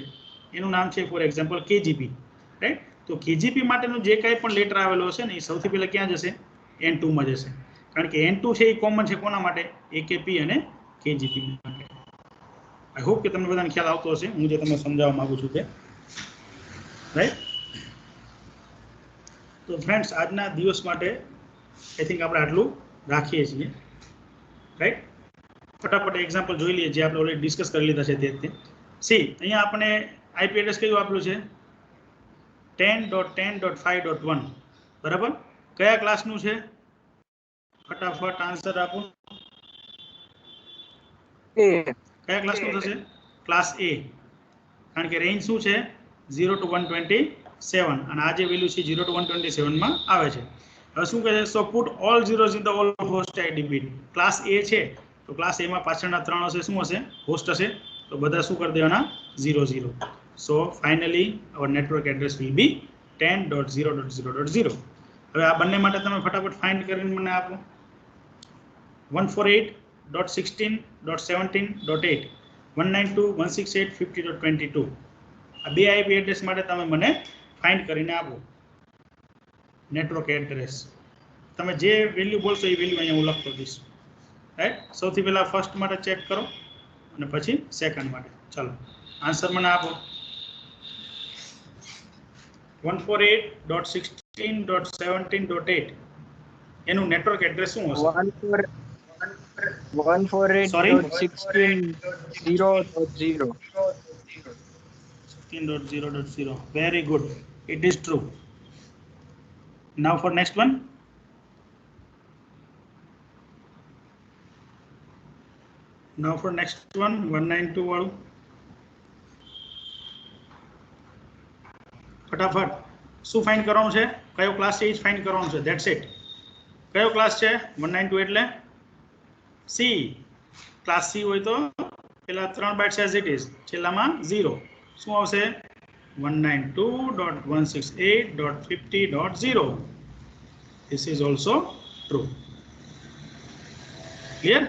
એનું નામ છે ફોર એક્ઝામ્પલ કેજીપી રાઈટ તો કેજીપી માટેનું જે કાંઈ પણ લેટર આવેલો હશે ને એ સૌથી પહેલા ક્યાં જશે N2 માં જશે કારણ કે N2 છે એ કોમન છે કોના માટે એકેપી અને કેજીપી માટે આઈ હોપ કે તમને બધાને ખ્યાલ આવતો હશે હું જે તમને સમજાવવા માંગુ છું તે રાઈટ તો ફ્રેન્ડ્સ આજના દિવસ માટે આઈ થિંક આપણે આટલું રાખીએ છીએ રાઈટ ફટાફટ એક્ઝામ્પલ જોઈ લઈએ જે આપણે ઓલરેડી ડિસ્કસ કરી લીધા છે તે સી અહીંયા આપણે આઈપી એડ્રેસ કયું આપેલું છે 10.10.5.1 બરાબર કયા ક્લાસનું છે ફટાફટ આન્સર આપો A. કયા ક્લાસનું થશે ક્લાસ એ કારણ કે રેન્જ શું છે 0 to 127 અને આ જે વેલ્યુ છે 0 to 127 માં આવે છે હવે શું કહે છે so put all zeros in the all host id bit class A છે તો ક્લાસ એ માં પાછળના ત્રણ હશે શું હશે હોસ્ટ હશે તો બધા શું કરી દેવાના 00 so finally our network address will be 10.0.0.0 હવે આ બંને માટે તમે ફટાફટ ફાઇન્ડ કરીને મને આપો 148.16.17.8 192.168.50.22 આ બે આઈપી એડ્રેસ માટે તમે મને ફાઇન્ડ કરીને આપો નેટવર્ક એડ્રેસ તમે જે વેલ્યુ બોલશો એ વેલ્યુ અહીંયા હું લખતો દઈશ રાઈટ સૌથી પહેલા ફર્સ્ટ માટે ચેક કરો અને પછી સેકન્ડ માટે ચાલો આન્સર મને આપો 148.16.17.8 એનું નેટવર્ક એડ્રેસ શું હશે 148.16.0.0. 16.0.0 very good it is true now for next one now for next one 192 વાળું ફટાફટ શું ફાઇન્ડ કરવાનું છે કયો ક્લાસ છે એ જ ફાઇન્ડ કરવાનું છે ધેટ્સ ઇટ કયો ક્લાસ છે 192 એટલે સી ક્લાસ સી હોય તો પેલા 3 બાઇટ્સ એઝ ઇટ ઇઝ છેલ્લામાં 0 શું આવશે 192.168.50.0 this is also true clear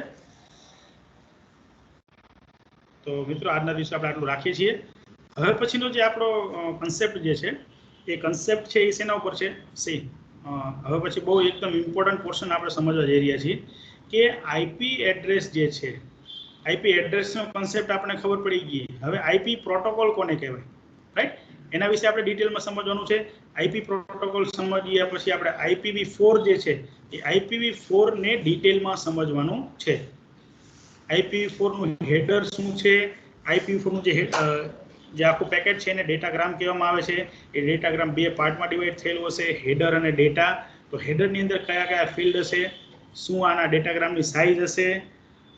તો મિત્રો આજના દિવસે આપણે આટલું રાખીએ છીએ હવે પછીનો જે આપણો કન્સેપ્ટ જે છે એ કન્સેપ્ટ છે એ શેના ઉપર છે સી હવે પછી બહુ એકદમ ઇમ્પોર્ટન્ટ પોર્શન આપણે સમજવા જઈ રહ્યા છીએ કે આઈપી એડ્રેસ જે છે આઈપી એડ્રેસનો કન્સેપ્ટ આપણે ખબર પડી ગઈ હવે આઈપી પ્રોટોકોલ કોને કહેવાય રાઈટ એના વિશે આપણે ડિટેલમાં સમજવાનું છે આઈપી પ્રોટોકોલ સમજ્યા પછી આપણે IPv4 જે છે એ IPv4 ને ડિટેલમાં સમજવાનું છે IPv4 નું હેડર શું છે IPv4 નું જે આખું પેકેટ છે એને ડેટાગ્રામ કહેવામાં આવે છે એ ડેટાગ્રામ બે પાર્ટમાં ડિવાઈડ થયેલું હશે હેડર અને ડેટા તો હેડરની અંદર કયા કયા ફિલ્ડ હશે શું આના ડેટાગ્રામની સાઇઝ હશે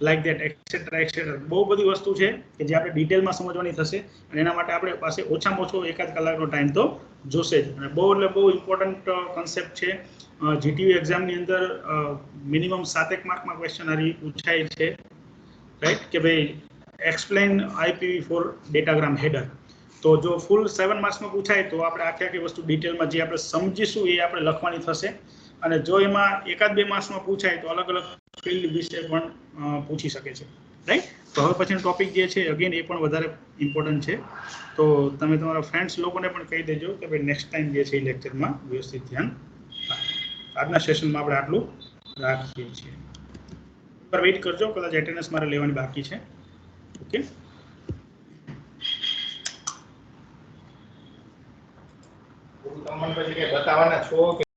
લાઈક ધેટ એક્સેટ્રા બહુ બધી વસ્તુ છે કે જે આપણે ડિટેલમાં સમજવાની થશે અને એના માટે આપણે પાસે ઓછામાં ઓછો એકાદ કલાકનો ટાઈમ તો જોશે જ અને બહુ એટલે બહુ ઇમ્પોર્ટન્ટ કોન્સેપ્ટ છે GTU એક્ઝામની અંદર મિનિમમ 7 માર્કમાં ક્વેશ્ચન આવી પૂછાય છે રાઈટ કે ભાઈ એક્સપ્લેન IPv4 ડેટાગ્રામ હેડર તો જો ફૂલ 7 માર્ક્સમાં પૂછાય તો આપણે આખી વસ્તુ ડિટેલમાં જે આપણે સમજીશું એ આપણે લખવાની થશે અને જો એમાં એકાદ બે માર્ક્સમાં પૂછાય તો અલગ અલગ ફિલ્ડ વિશે પણ પૂછી શકે છે રાઈટ તો હવે પછીનો ટોપિક જે છે અગેન એ પણ વધારે ઇમ્પોર્ટન્ટ છે તો તમે તમારા ફ્રેન્ડ્સ લોકોને પણ કહી દેજો કે ભાઈ નેક્સ્ટ ટાઈમ જે છે એ લેક્ચરમાં વ્યવસ્થિત ધ્યાન આજના સેશનમાં આપણે આટલું રાખીએ છીએ પર વેઇટ કરજો કદાચ એટેન્ડન્સ મારે લેવાની બાકી છે ઓકે તમને પછી બતાવવાના છો કે